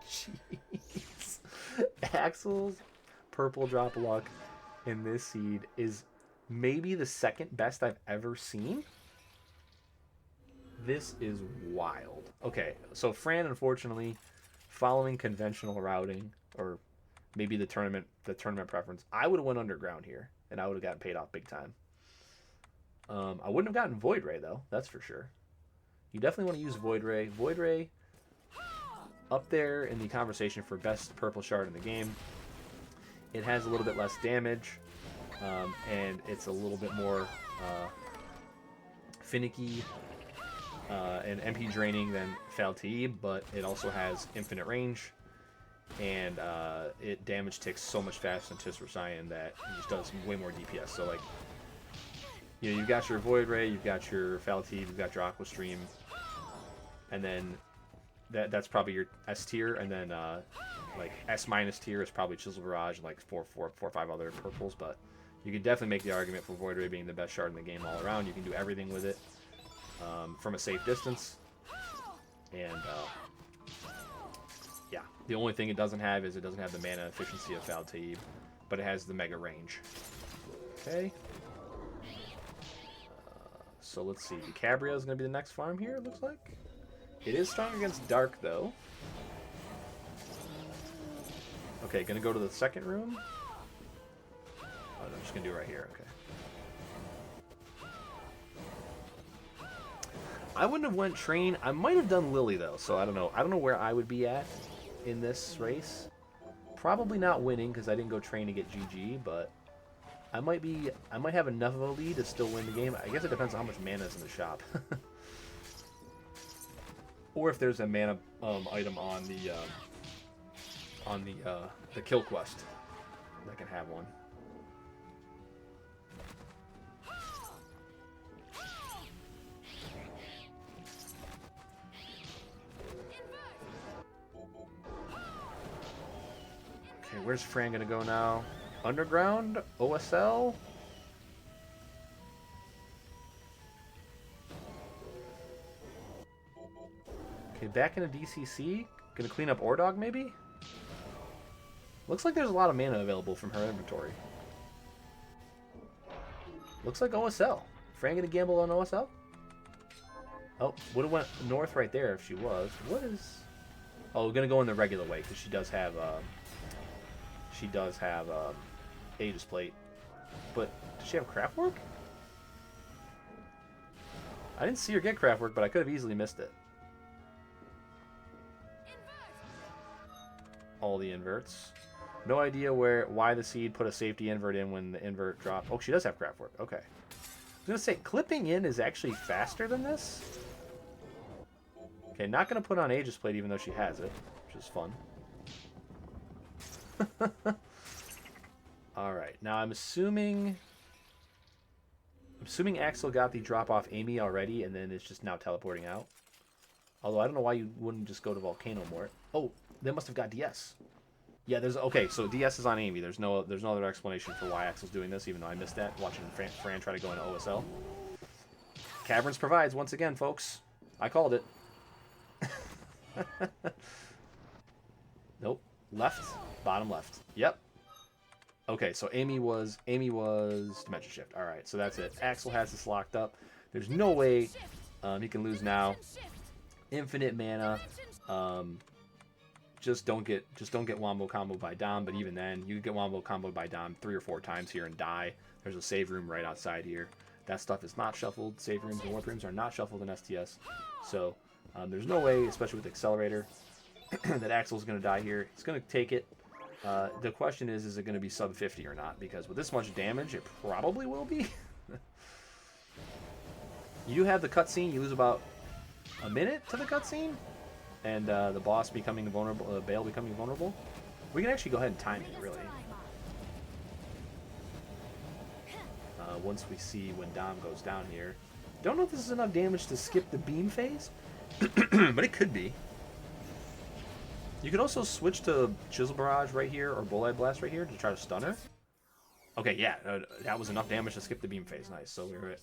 Jeez. Axel's purple drop luck in this seed is maybe the second best I've ever seen. This is wild. Okay, so Fran, unfortunately, following conventional routing, or maybe the tournament preference, I would have went underground here, and I would have gotten paid off big time. I wouldn't have gotten Void Ray, though, that's for sure. You definitely want to use Void Ray. Void Ray, up there in the conversation for best purple shard in the game. It has a little bit less damage, and it's a little bit more finicky and MP draining than Fal'Taib, but it also has infinite range, and it damage ticks so much faster than Tisra Cyan that it just does way more DPS. So like, you know, you've got your Void Ray, you've got your Fal'Taib, you've got your Aqua Stream, and then that's probably your S tier, and then like S minus tier is probably Chisel Barrage and like four or five other purples. But you could definitely make the argument for Void Ray being the best shard in the game all around. You can do everything with it from a safe distance, and yeah, the only thing it doesn't have is it doesn't have the mana efficiency of Fal'Taib, but it has the mega range. Okay. So let's see. Cabria is going to be the next farm here, it looks like. It is strong against Dark, though. Okay, going to go to the second room. Oh, no, I'm just going to do it right here. Okay. I wouldn't have went Train. I might have done Lily, though, so I don't know. I don't know where I would be at in this race. Probably not winning, because I didn't go Train to get GG, but I might have enough of a lead to still win the game. I guess it depends on how much mana is in the shop. Or if there's a mana item on the kill quest that can have one. Okay, where's Fran gonna go now? Underground? OSL? Okay, back into DCC. Gonna clean up Ordog, maybe? Looks like there's a lot of mana available from her inventory. Looks like OSL. Fran gonna gamble on OSL? Oh, would have went north right there if she was. What is... Oh, we're gonna go in the regular way, because she does have Aegis Plate. But does she have Craftwork? I didn't see her get Craftwork, but I could have easily missed it. All the inverts. No idea why the seed put a safety invert in when the invert dropped. Oh, she does have Craftwork. Okay. I was going to say, clipping in is actually faster than this. Okay, not going to put on Aegis Plate even though she has it, which is fun. Alright, now I'm assuming Axel got the drop off Amy already and then it's just now teleporting out. Although I don't know why you wouldn't just go to Volcano more. Oh, they must have got DS. Yeah, okay, so DS is on Amy. There's no other explanation for why Axel's doing this, even though I missed that watching Fran try to go into OSL. Caverns provides once again, folks. I called it. Nope. Left. Bottom left. Yep. Okay, so Amy was Dimension Shift. All right, so that's it. Axel has this locked up. There's no way he can lose now. Infinite mana. Just don't get wombo comboed by Dom. But even then, you could get wombo comboed by Dom 3 or 4 times here and die. There's a save room right outside here. That stuff is not shuffled. Save rooms and warp rooms are not shuffled in STS. So there's no way, especially with Accelerator, that Axel's going to die here. He's going to take it. The question is it going to be sub 50 or not? Because with this much damage, it probably will be. You have the cutscene. You lose about a minute to the cutscene. And the boss becoming vulnerable, Bale becoming vulnerable. We can actually go ahead and time it, really. Once we see when Dom goes down here. Don't know if this is enough damage to skip the beam phase. But it could be. You could also switch to Chisel Barrage right here or Bulleye Blast right here to try to stun her. Okay, yeah, that was enough damage to skip the beam phase. Nice. So we're at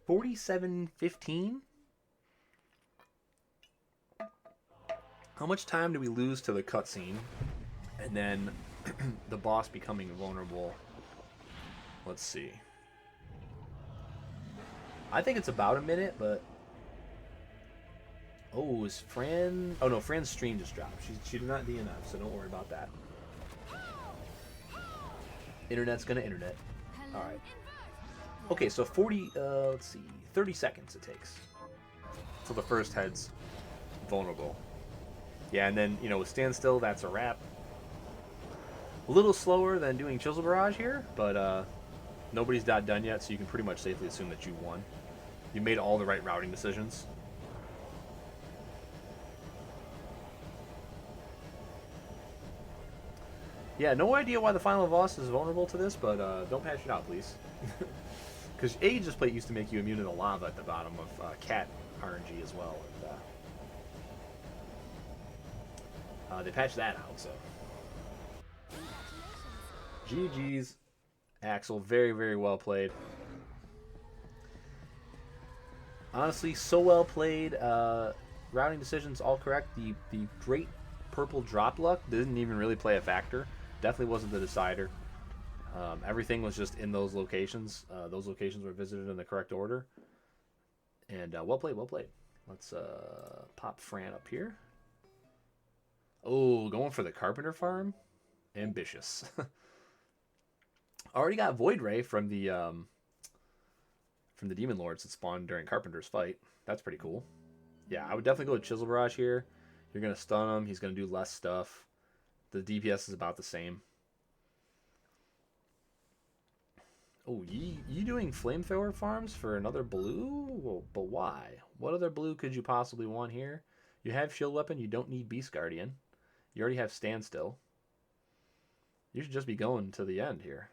47-15. How much time do we lose to the cutscene? And then the boss becoming vulnerable. Let's see. I think it's about a minute, but... Oh, is Fran... Oh, no, Fran's stream just dropped. She did not DNF, so don't worry about that. Internet's gonna internet. Alright. Okay, so 40... let's see. 30 seconds it takes. So the first head's vulnerable. Yeah, and then, you know, with Standstill, that's a wrap. A little slower than doing Chisel Barrage here, but nobody's not done yet, so you can pretty much safely assume that you won. You made all the right routing decisions. Yeah, no idea why the Final Boss is vulnerable to this, but don't patch it out, please. Because Aegis Plate used to make you immune to the lava at the bottom of Cat RNG as well. And, they patched that out, so. GG's, Axel. Very, very well played. Honestly, so well played. Routing decisions all correct. The great purple drop luck didn't even really play a factor. Definitely wasn't the decider. Everything was just in those locations. Those locations were visited in the correct order. And well played, well played. Let's pop Fran up here. Oh, going for the Carpenter farm? Ambitious. Already got Void Ray from the Demon Lords that spawned during Carpenter's fight. That's pretty cool. Yeah, I would definitely go with Chisel Barrage here. You're going to stun him. He's going to do less stuff. The DPS is about the same. Oh, you doing flamethrower farms for another blue? Well, but why? What other blue could you possibly want here? You have shield weapon. You don't need Beast Guardian. You already have standstill. You should just be going to the end here.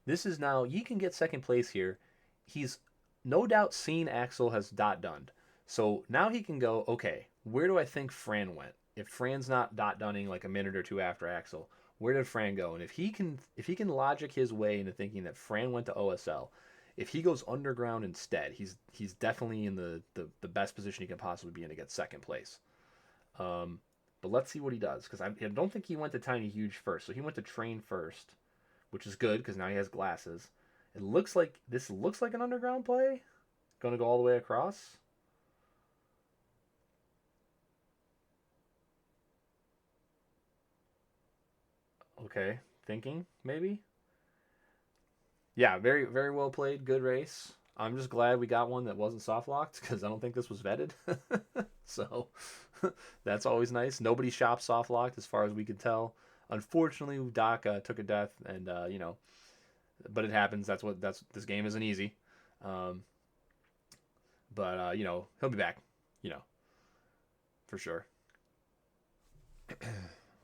This is now, you can get second place here. He's no doubt seen Axel has dot done. So now he can go, okay, where do I think Fran went? If Fran's not dot dunning like a minute or two after Axel, where did Fran go? And if he can logic his way into thinking that Fran went to OSL, if he goes underground instead, he's definitely in the best position he can possibly be in to get second place. But let's see what he does, because I don't think he went to Tiny Huge first. So he went to Train first, which is good because now he has glasses. It looks like this looks like an underground play. Going to go all the way across. Okay, thinking maybe. Yeah, very very well played. Good race. I'm just glad we got one that wasn't soft locked because I don't think this was vetted. So that's always nice. Nobody shopped soft locked as far as we could tell. Unfortunately, Doc took a death, and but it happens. That's this game isn't easy. Um, but he'll be back. You know, for sure.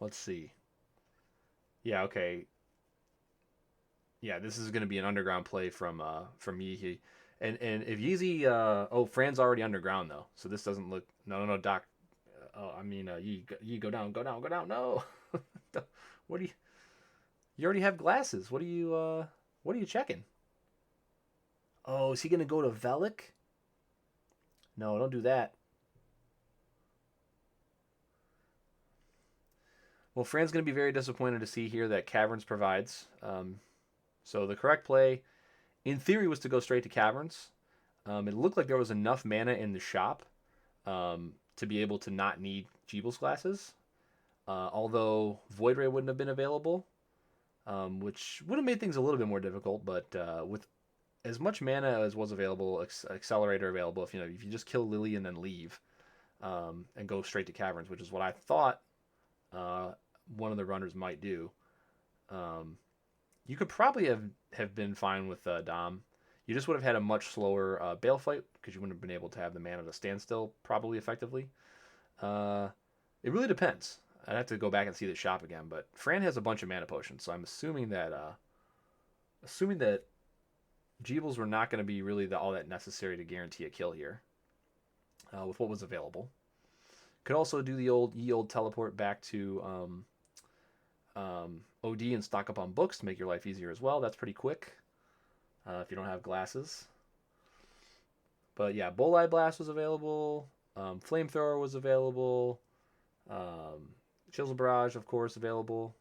Let's see. Yeah, okay. Yeah, this is going to be an underground play from Yeezy. And if Yeezy Fran's already underground though. So this doesn't look no Doc. Yee go down. No. What do you already have glasses. What are you checking? Oh, is he going to go to Velik? No, don't do that. Well, Fran's going to be very disappointed to see here that Caverns provides. So the correct play, in theory, was to go straight to Caverns. It looked like there was enough mana in the shop to be able to not need Jeebel's glasses. Although Void Ray wouldn't have been available, which would have made things a little bit more difficult. But with as much mana as was available, Accelerator available, if you just kill Lily and then leave and go straight to Caverns, which is what I thought uh, one of the runners might do. Um, you could probably have been fine with Dom. You just would have had a much slower Bale fight because you wouldn't have been able to have the mana to stand still probably effectively. Uh, it really depends. I'd have to go back and see the shop again, but Fran has a bunch of mana potions, so I'm assuming that Jeebles were not going to be really all that necessary to guarantee a kill here with what was available. Could also do the old teleport back to OD and stock up on books to make your life easier as well. That's pretty quick if you don't have glasses. But yeah, Bolide Blast was available. Flamethrower was available. Chisel Barrage, of course, available.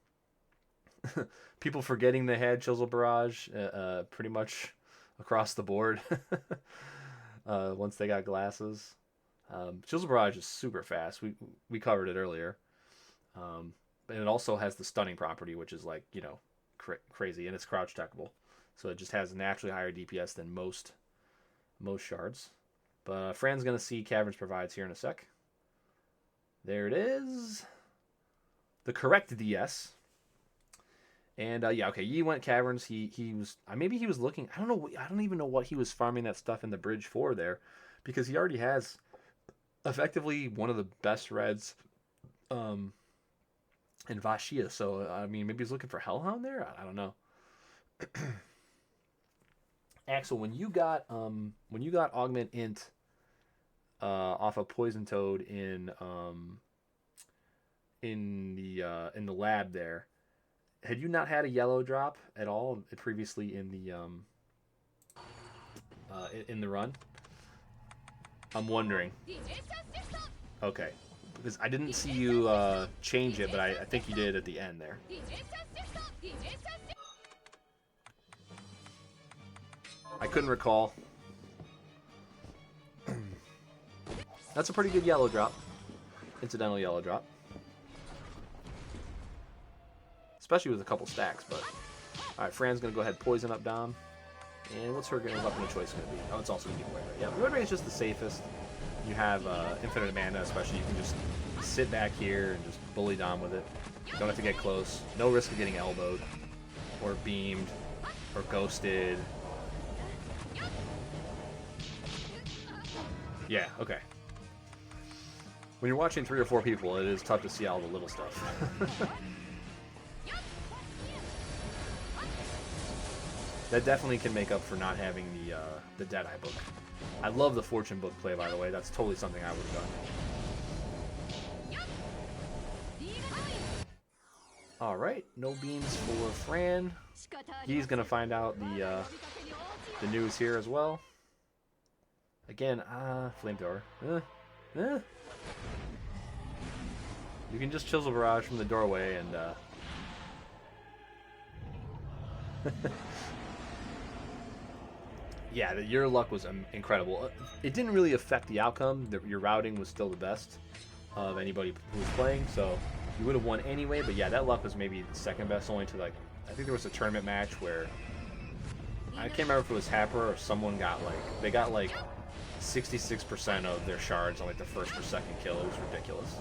People forgetting they had Chisel Barrage pretty much across the board once they got glasses. Chisel Barrage is super fast. We covered it earlier. And it also has the stunning property, which is like, crazy, and it's crouch techable. So it just has naturally higher DPS than most shards. But Fran's going to see Caverns Provides here in a sec. There it is. The correct DS. And yeah, okay, Yi went Caverns. He was maybe he was looking. I don't know. I don't even know what he was farming that stuff in the bridge for there, because he already has effectively one of the best reds in Vashia. So I mean, maybe he's looking for Hellhound there. I don't know. Axel, when you got Augment Int off of Poison Toad in the lab there, had you not had a yellow drop at all previously in the run? I'm wondering. Okay, because I didn't see you change it, but I think you did at the end there. I couldn't recall. That's a pretty good yellow drop. Incidental yellow drop. Especially with a couple stacks, but... Alright, Fran's going to go ahead and poison up Dom. And what's her weapon of choice going to be? Oh, it's also going to be Void Ray. Yeah, Void Ray is just the safest. You have infinite mana, especially. You can just sit back here and just bully Dom with it. Don't have to get close. No risk of getting elbowed. Or beamed. Or ghosted. Yeah, okay. When you're watching 3 or 4 people, it is tough to see all the little stuff. That definitely can make up for not having the Deadeye book. I love the Fortune book play, by the way. That's totally something I would have done. Alright, no beams for Fran. He's going to find out the news here as well. Again, Flamethrower. You can just Chisel Barrage from the doorway and... yeah, your luck was incredible. It didn't really affect the outcome. Your routing was still the best of anybody who was playing, so you would have won anyway. But yeah, that luck was maybe the second best, only to, like, I think there was a tournament match where I can't remember if it was Happer or someone got they got 66% of their shards on like the first or second kill. It was ridiculous.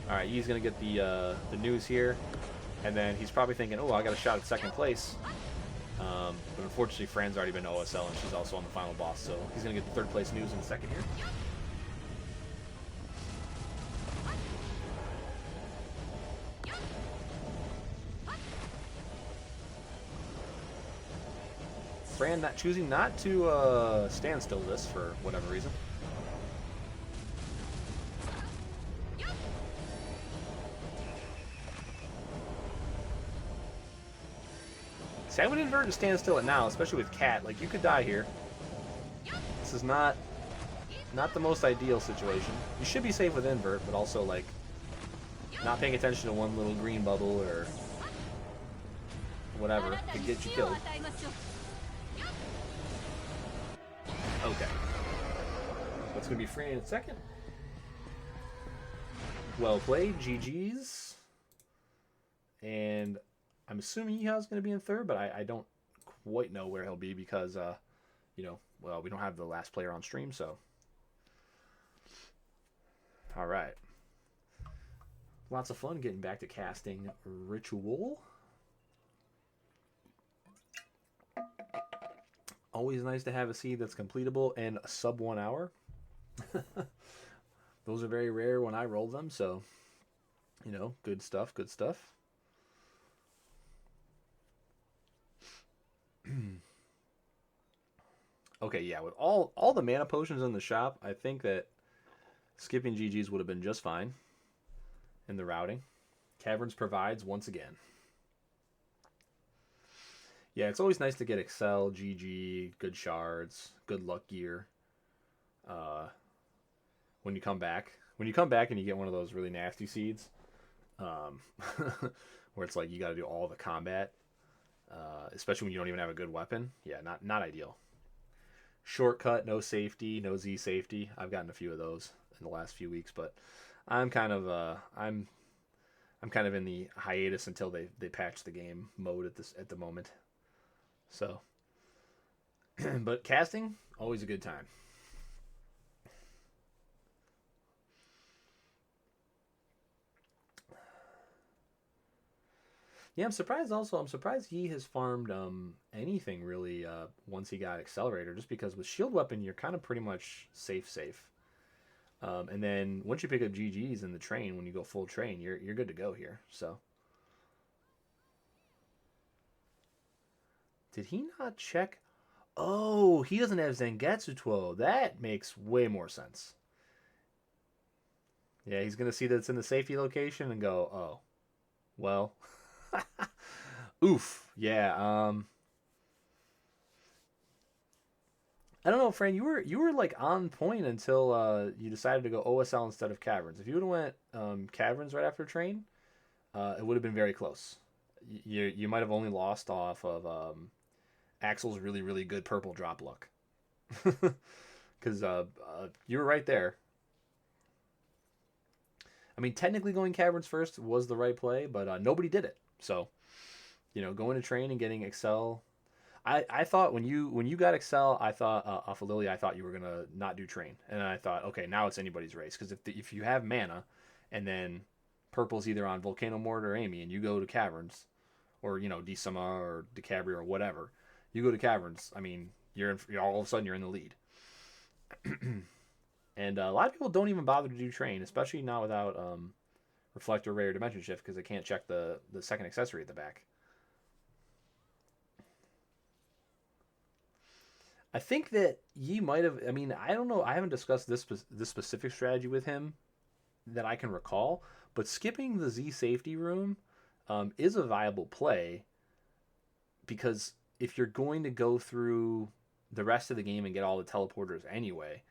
All right, he's gonna get the news here, and then he's probably thinking, "Oh, I got a shot at second place." But unfortunately, Fran's already been OSL, and she's also on the final boss, so he's gonna get the third place news in a second here. Fran choosing not to stand still this for whatever reason. See, I would invert and stand still it now, especially with Cat. Like, you could die here. This is not the most ideal situation. You should be safe with invert, but also, like, not paying attention to one little green bubble or whatever could get you killed. Okay. That's going to be Fran in second. Well played. GG's. And I'm assuming Yeehao's going to be in third, but I don't quite know where he'll be because, you know, well, we don't have the last player on stream, so. All right. Lots of fun getting back to casting Ritual. Always nice to have a seed that's completable and sub 1 hour. Those are very rare when I roll them, so, you know, good stuff, good stuff. Okay, yeah, with all the mana potions in the shop, I think that skipping GG's would have been just fine in the routing. Caverns Provides once again. Yeah, it's always nice to get Excel, GG, good shards, good luck gear. When you come back. When you come back and you get one of those really nasty seeds, where it's like you got to do all the combat, especially when you don't even have a good weapon. Yeah, not ideal. Shortcut, no safety, no Z safety. I've gotten a few of those in the last few weeks, but I'm kind of I'm kind of in the hiatus until they patch the game mode at the moment. So But casting, always a good time. Yeah, I'm surprised. Also, I'm surprised he has farmed anything really once he got Accelerator, just because with Shield Weapon you're kind of pretty much safe. And then once you pick up GGs in the train, when you go full train, you're good to go here. So did he not check? Oh, he doesn't have Zangetsu 12. That makes way more sense. Yeah, he's gonna see that it's in the safety location and go, oh, well, oof. Yeah. I don't know, Fran. You were like on point until you decided to go OSL instead of Caverns. If you would have went Caverns right after Train, it would have been very close. You might have only lost off of Axel's really good purple drop luck, because you were right there. I mean, technically going Caverns first was the right play, but nobody did it. So going to Train and getting Excel. I thought when you got Excel, I thought off of Lily, I thought you were gonna not do Train, and I thought, okay, now it's anybody's race, because if you have mana, and then purple's either on Volcano Mortar or Amy, and you go to Caverns, or Disama or Decabria or whatever, you go to Caverns. I mean, all of a sudden you're in the lead, and a lot of people don't even bother to do Train, especially not without Reflector, Ray, or Dimension Shift, because they can't check the second accessory at the back. I think that Yi might have. I mean, I don't know. I haven't discussed this specific strategy with him that I can recall. But skipping the Z safety room is a viable play, because if you're going to go through the rest of the game and get all the teleporters anyway,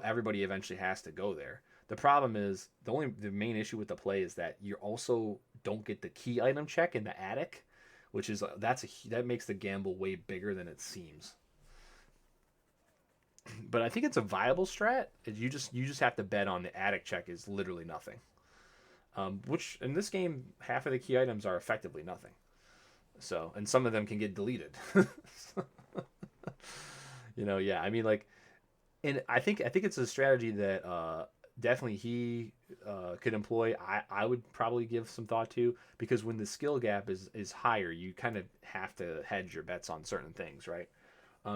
everybody eventually has to go there. The problem is the main issue with the play is that you also don't get the key item check in the attic, which is that makes the gamble way bigger than it seems. But I think it's a viable strat. You just have to bet on the attic check is literally nothing. Which in this game, half of the key items are effectively nothing. So, and some of them can get deleted. Yeah. I mean, like, and I think it's a strategy that definitely he could employ. I would probably give some thought to, because when the skill gap is higher, you kind of have to hedge your bets on certain things, right?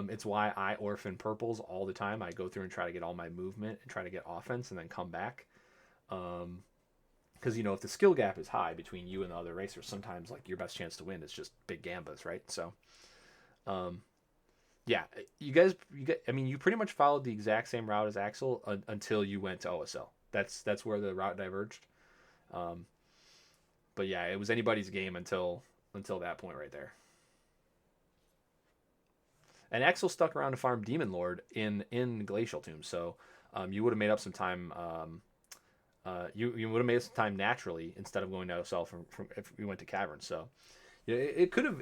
It's why I orphan purples all the time. I go through and try to get all my movement and try to get offense and then come back. Because if the skill gap is high between you and the other racers, sometimes like your best chance to win is just big gambas, right? So, um, yeah, I mean, you pretty much followed the exact same route as Axel until you went to OSL. That's where the route diverged. Um, but yeah, it was anybody's game until that point right there. And Axel stuck around to farm Demon Lord in Glacial Tomb, so you would have made up some time. You would have made some time naturally instead of going to OSL from if we went to Caverns. So yeah, it could have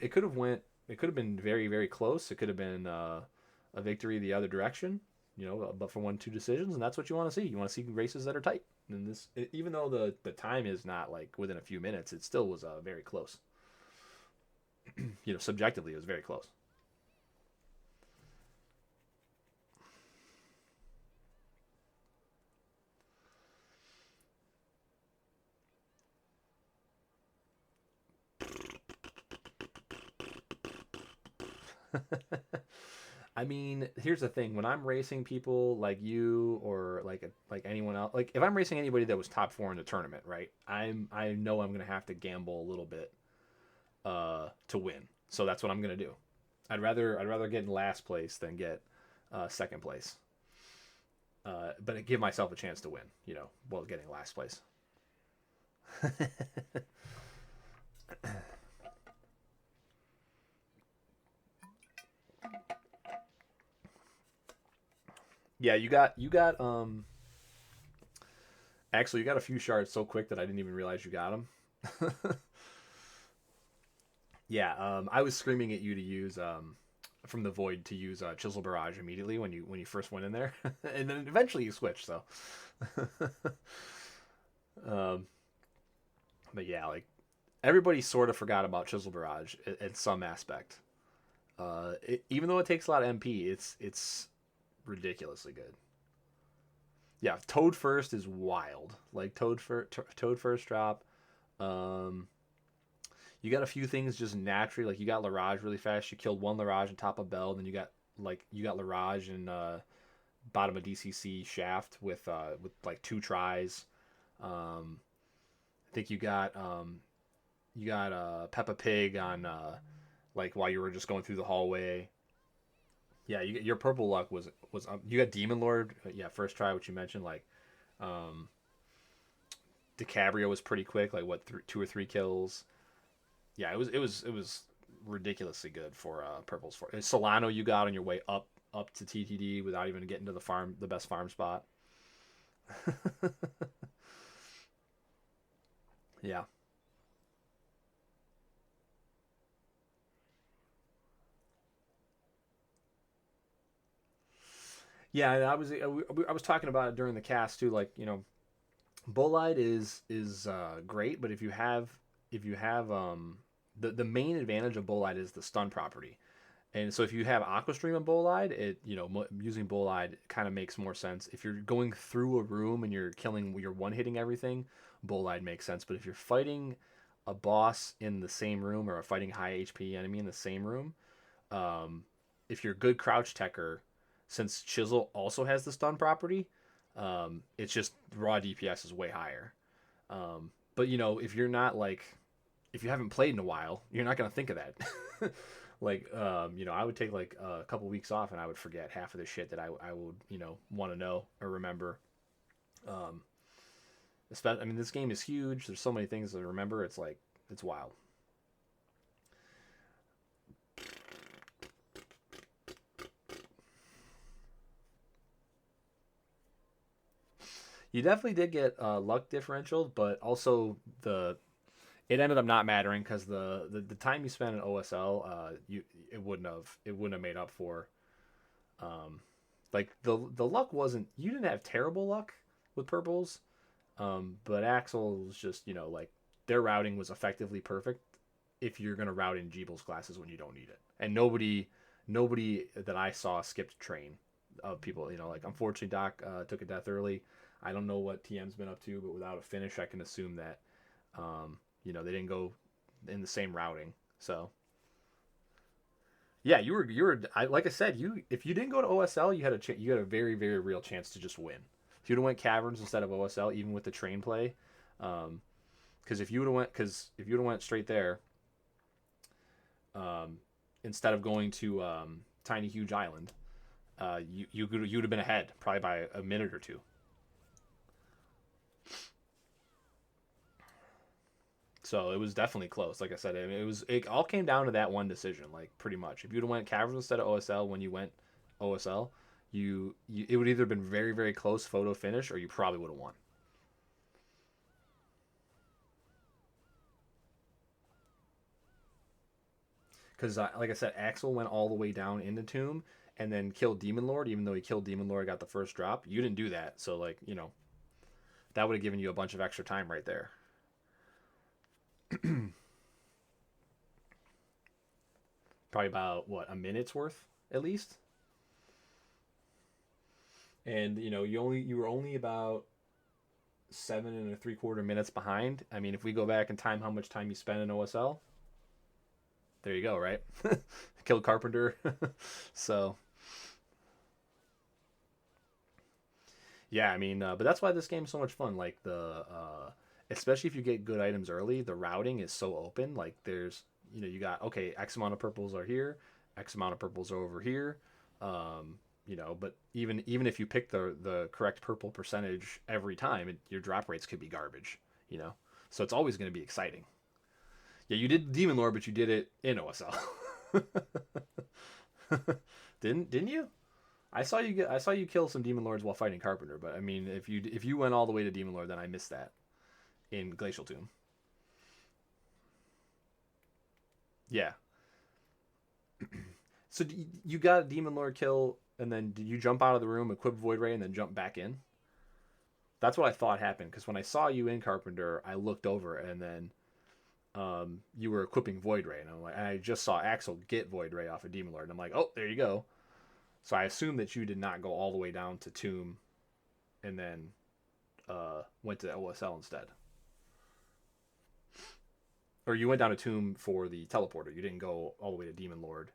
been very close. It could have been a victory the other direction, but for 1-2 decisions, and that's what you want to see. You want to see races that are tight. And even though the time is not like within a few minutes, it still was very close. Subjectively, it was very close. I mean, here's the thing: when I'm racing people like you or like anyone else, like if I'm racing anybody that was top four in the tournament, right? I know I'm gonna have to gamble a little bit to win. So that's what I'm gonna do. I'd rather get in last place than get second place. But give myself a chance to win, while getting last place. Yeah, you got actually you got a few shards so quick that I didn't even realize you got them. Yeah, I was screaming at you to use from the void to use Chisel Barrage immediately when you first went in there, and then eventually you switched. So, um, but yeah, like everybody sort of forgot about Chisel Barrage in some aspect. Even though it takes a lot of MP, it's ridiculously good. Yeah, Toad first is wild. Like Toad first drop. Um, you got a few things just naturally. Like you got Larage really fast. You killed one Larage on top of Bell. Then you got Larage in bottom of DCC Shaft with like two tries. Um, I think you got Peppa Pig on like while you were just going through the hallway. Yeah, your purple luck was you got Demon Lord. Yeah, first try, which you mentioned. Like um, DiCaprio was pretty quick. Like what, two or three kills. Yeah, it was ridiculously good for purples. For Solano, you got on your way up to TTD without even getting to the best farm spot. Yeah. Yeah, and I was talking about it during the cast too. Like Bolide is great, but if you have the main advantage of Bolide is the stun property. And so if you have Aqua Stream and Bolide, using Bolide kind of makes more sense. If you're going through a room and you're one hitting everything, Bolide makes sense. But if you're fighting a boss in the same room or a fighting high HP enemy in the same room, um, if you're a good crouch techer, since Chisel also has the stun property, it's just raw DPS is way higher. But if you're not like, if you haven't played in a while, you're not gonna think of that. Like, I would take like a couple weeks off and I would forget half of the shit that I would want to know or remember. Um, Especially, I mean, this game is huge. There's so many things to remember. It's like it's wild. You definitely did get luck differential, but also the it ended up not mattering because the time you spent in OSL, it wouldn't have made up for. Um, like the luck wasn't, you didn't have terrible luck with purples, but Axel was just like their routing was effectively perfect if you're gonna route in Jeeble's classes when you don't need it, and nobody that I saw skipped train of people. Like unfortunately Doc took a death early. I don't know what TM's been up to, but without a finish, I can assume that they didn't go in the same routing. So yeah, like I said, if you didn't go to OSL, you had a very very real chance to just win. If you'd have went caverns instead of OSL, even with the train play, um, because if you would have went straight there, um, instead of going to Tiny Huge Island, you'd have been ahead probably by a minute or two. So it was definitely close. Like I said, it all came down to that one decision, like pretty much. If you'd have went caverns instead of OSL when you went OSL, it would either been very very close photo finish or you probably would have won. Because like I said, Axel went all the way down into Tomb and then killed Demon Lord, even though he killed Demon Lord, got the first drop. You didn't do that, so like that would have given you a bunch of extra time right there. Probably about what, a minute's worth at least. And you were only about 7.75 minutes behind. I mean, if we go back and time how much time you spent in OSL, there you go, right? Killed Carpenter. So yeah, I mean, but that's why this game's so much fun. Like especially if you get good items early, the routing is so open. Like there's, you got, okay, X amount of purples are here, X amount of purples are over here. But even if you pick the correct purple percentage every time, your drop rates could be garbage. You know, so it's always going to be exciting. Yeah, you did Demon Lord, but you did it in OSL. Didn't you? I saw you kill some Demon Lords while fighting Carpenter, but I mean, if you went all the way to Demon Lord, then I missed that in Glacial Tomb. Yeah. So you got a Demon Lord kill, and then did you jump out of the room, equip Void Ray, and then jump back in? That's what I thought happened because when I saw you in Carpenter, I looked over, and then you were equipping Void Ray, and I'm like, and I just saw Axel get Void Ray off of Demon Lord, and I'm like, oh, there you go. So I assumed that you did not go all the way down to Tomb, and then went to OSL instead, or you went down to Tomb for the teleporter. You didn't go all the way to Demon Lord,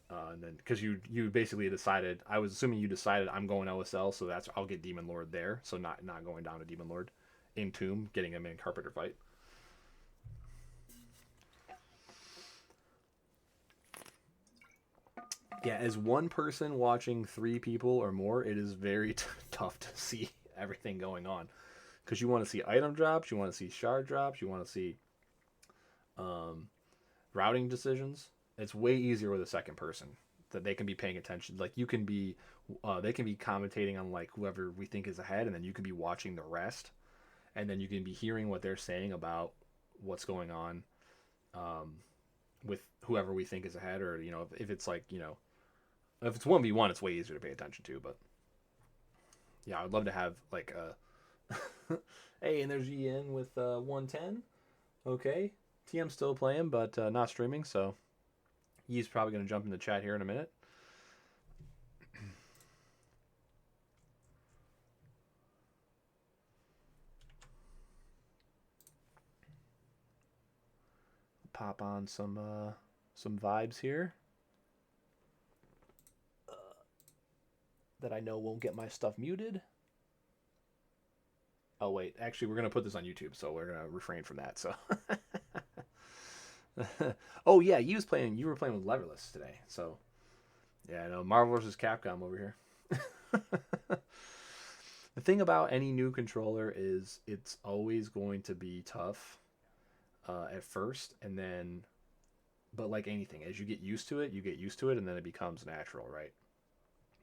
and then because you basically decided, I was assuming you decided I'm going OSL, so that's I'll get Demon Lord there, so not going down to Demon Lord in Tomb, getting him in Carpenter fight. Yeah, as one person watching three people or more, it is very tough to see everything going on because you want to see item drops, you want to see shard drops, you want to see um, routing decisions. It's way easier with a second person that they can be paying attention. Like you can be, they can be commentating on like whoever we think is ahead, and then you can be watching the rest, and then you can be hearing what they're saying about what's going on um, with whoever we think is ahead, or if it's like if it's 1v1, it's way easier to pay attention to. But yeah, I'd love to have like a hey, and there's Ian with 110. Okay, TM's still playing, but not streaming, so he's probably going to jump in the chat here in a minute. Pop on some vibes here that I know won't get my stuff muted. Oh wait, actually we're gonna put this on YouTube, so we're gonna refrain from that. So, oh yeah, you were playing with Leverless today. So yeah, I know Marvel vs. Capcom over here. The thing about any new controller is it's always going to be tough at first, and then, but like anything, as you get used to it, and then it becomes natural, right?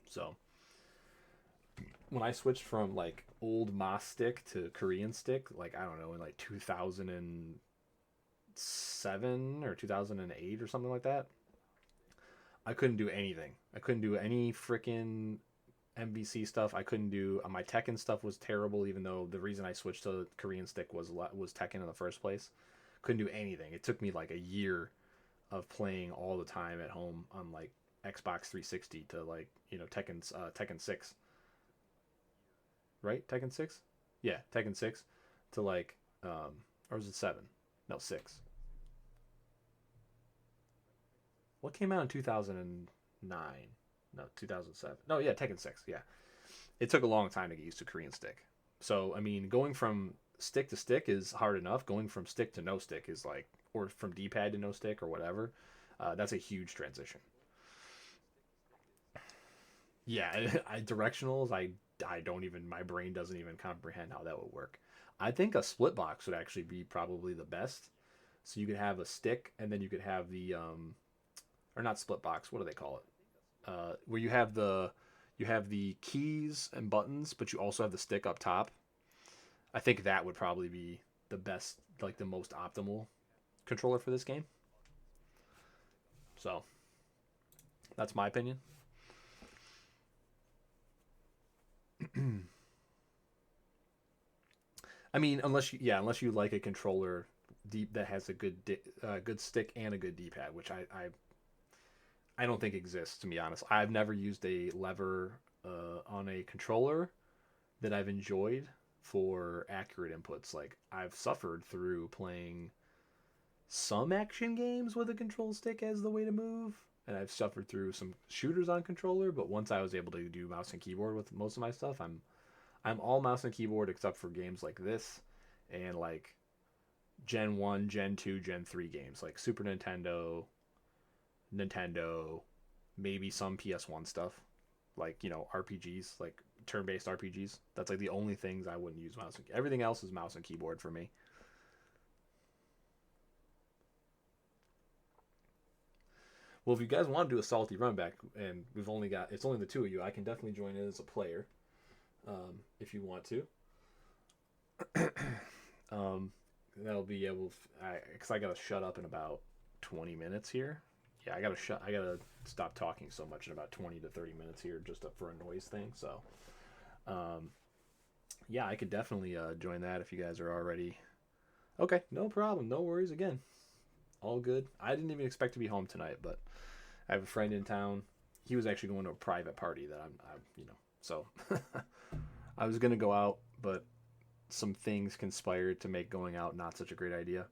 So when I switched from like old Moss stick to Korean stick, like I don't know, in like 2007 or 2008 or something like that, I couldn't do anything. I couldn't do any freaking MVC stuff. I couldn't do my Tekken stuff was terrible. Even though the reason I switched to Korean stick was Tekken in the first place, couldn't do anything. It took me like a year of playing all the time at home on like Xbox 360 to like Tekken 6, right? Tekken 6, yeah, Tekken 6 to like or was it 7? No, 6. What came out in 2009? No, 2007. No, yeah, Tekken 6. Yeah, it took a long time to get used to Korean stick. So I mean, going from stick to stick is hard enough. Going from stick to no stick is like, or from D-pad to no stick or whatever. That's a huge transition. Yeah, directionals. I don't even, my brain doesn't even comprehend how that would work. I think a split box would actually be probably the best. So you could have a stick, and then you could have the or not split box. What do they call it? Where you have the keys and buttons, but you also have the stick up top. I think that would probably be the best, like the most optimal controller for this game. So that's my opinion. I mean, unless you like a controller deep that has a good stick and a good D-pad, which I don't think exists, to be honest. I've never used a lever on a controller that I've enjoyed for accurate inputs. Like I've suffered through playing some action games with a control stick as the way to move, and I've suffered through some shooters on controller. But once I was able to do mouse and keyboard with most of my stuff, I'm all mouse and keyboard except for games like this and like Gen 1, Gen 2, Gen 3 games like Super Nintendo, Nintendo, maybe some PS1 stuff, like RPGs, like turn-based RPGs. That's like the only things I wouldn't use mouse. Everything else is mouse and keyboard for me. Well, if you guys want to do a salty run back, and it's only the two of you, I can definitely join in as a player if you want to. um, that'll be able, because I gotta shut up in about 20 minutes here. Yeah, I gotta stop talking so much in about 20 to 30 minutes here just for a noise thing. So, um, yeah, I could definitely join that if you guys are already. Okay, no problem. No worries again. All good. I didn't even expect to be home tonight, but I have a friend in town. He was actually going to a private party that so I was gonna go out, but some things conspired to make going out not such a great idea.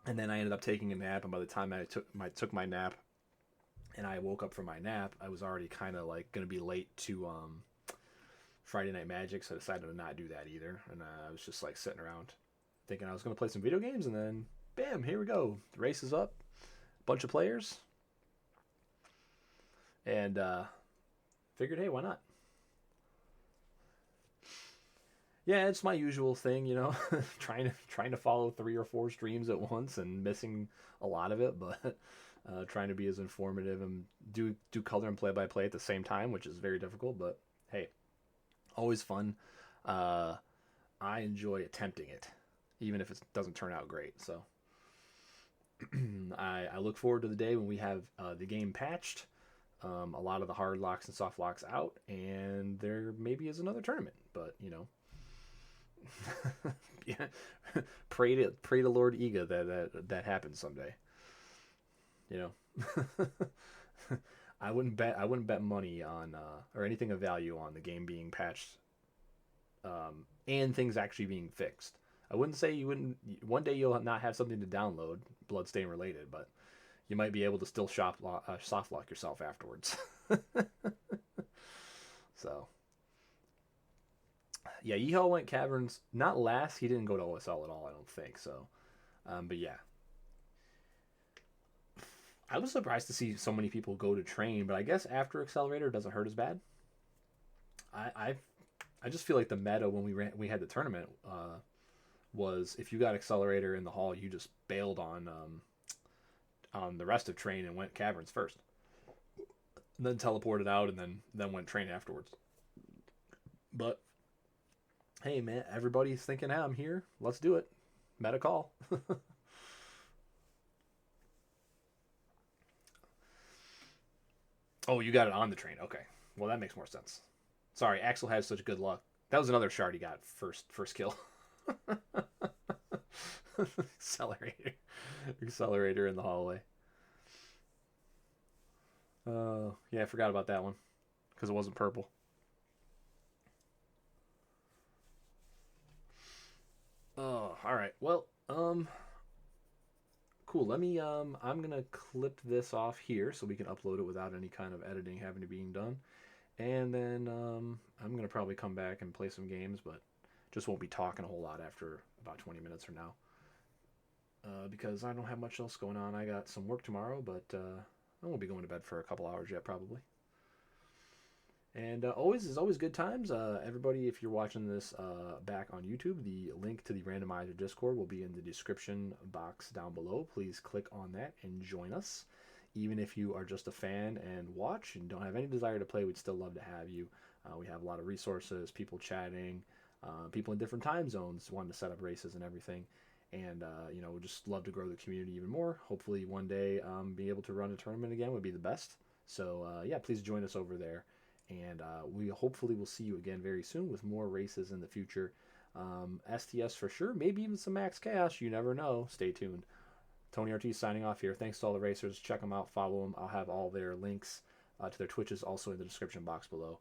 And then I ended up taking a nap, and by the time I took my nap and I woke up from my nap, I was already kind of like gonna be late to Friday Night Magic, so I decided to not do that either. And I was just like sitting around thinking I was gonna play some video games, and then bam, here we go. The race is up, bunch of players, and figured, hey, why not? Yeah, it's my usual thing, trying to follow 3 or 4 streams at once and missing a lot of it, but trying to be as informative and do color and play by play at the same time, which is very difficult. But hey, always fun. Uh, I enjoy attempting it, even if it doesn't turn out great. So I look forward to the day when we have the game patched, a lot of the hard locks and soft locks out, and there maybe is another tournament. But yeah, pray to Lord Iga that happens someday. You know, I wouldn't bet money on or anything of value on the game being patched, and things actually being fixed. I wouldn't say you wouldn't. One day you'll not have something to download Bloodstain related, but you might be able to still soft lock yourself afterwards. So yeah, Yeho went Caverns not last. He didn't go to OSL at all. I don't think so. But yeah, I was surprised to see so many people go to train, but I guess after Accelerator doesn't hurt as bad. I I, I just feel like the meta when we had the tournament was if you got Accelerator in the hall, you just bailed on the rest of train and went caverns first, and then teleported out and then went train afterwards. But hey, man, everybody's thinking, hey, I'm here. Let's do it. Meta call. Oh, you got it on the train. Okay. Well, that makes more sense. Sorry, Axel has such good luck. That was another shard he got first kill. Accelerator. Accelerator in the hallway. Yeah, I forgot about that one because it wasn't purple. Oh, all right. Well, cool. I'm gonna clip this off here so we can upload it without any kind of editing having to being done. And then I'm gonna probably come back and play some games, but just won't be talking a whole lot after about 20 minutes from now, because I don't have much else going on. I got some work tomorrow, but I won't be going to bed for a couple hours yet, probably. And always good times. Everybody, if you're watching this back on YouTube, the link to the randomizer Discord will be in the description box down below. Please click on that and join us. Even if you are just a fan and watch and don't have any desire to play, we'd still love to have you. We have a lot of resources, people chatting, people in different time zones wanting to set up races and everything. And we'd just love to grow the community even more. Hopefully, one day, be able to run a tournament again would be the best. So yeah, please join us over there, and we hopefully will see you again very soon with more races in the future. STS for sure, maybe even some Max Cash. You never know. Stay tuned. Tony Ortiz signing off here. Thanks to all the racers. Check them out, follow them. I'll have all their links to their Twitches also in the description box below.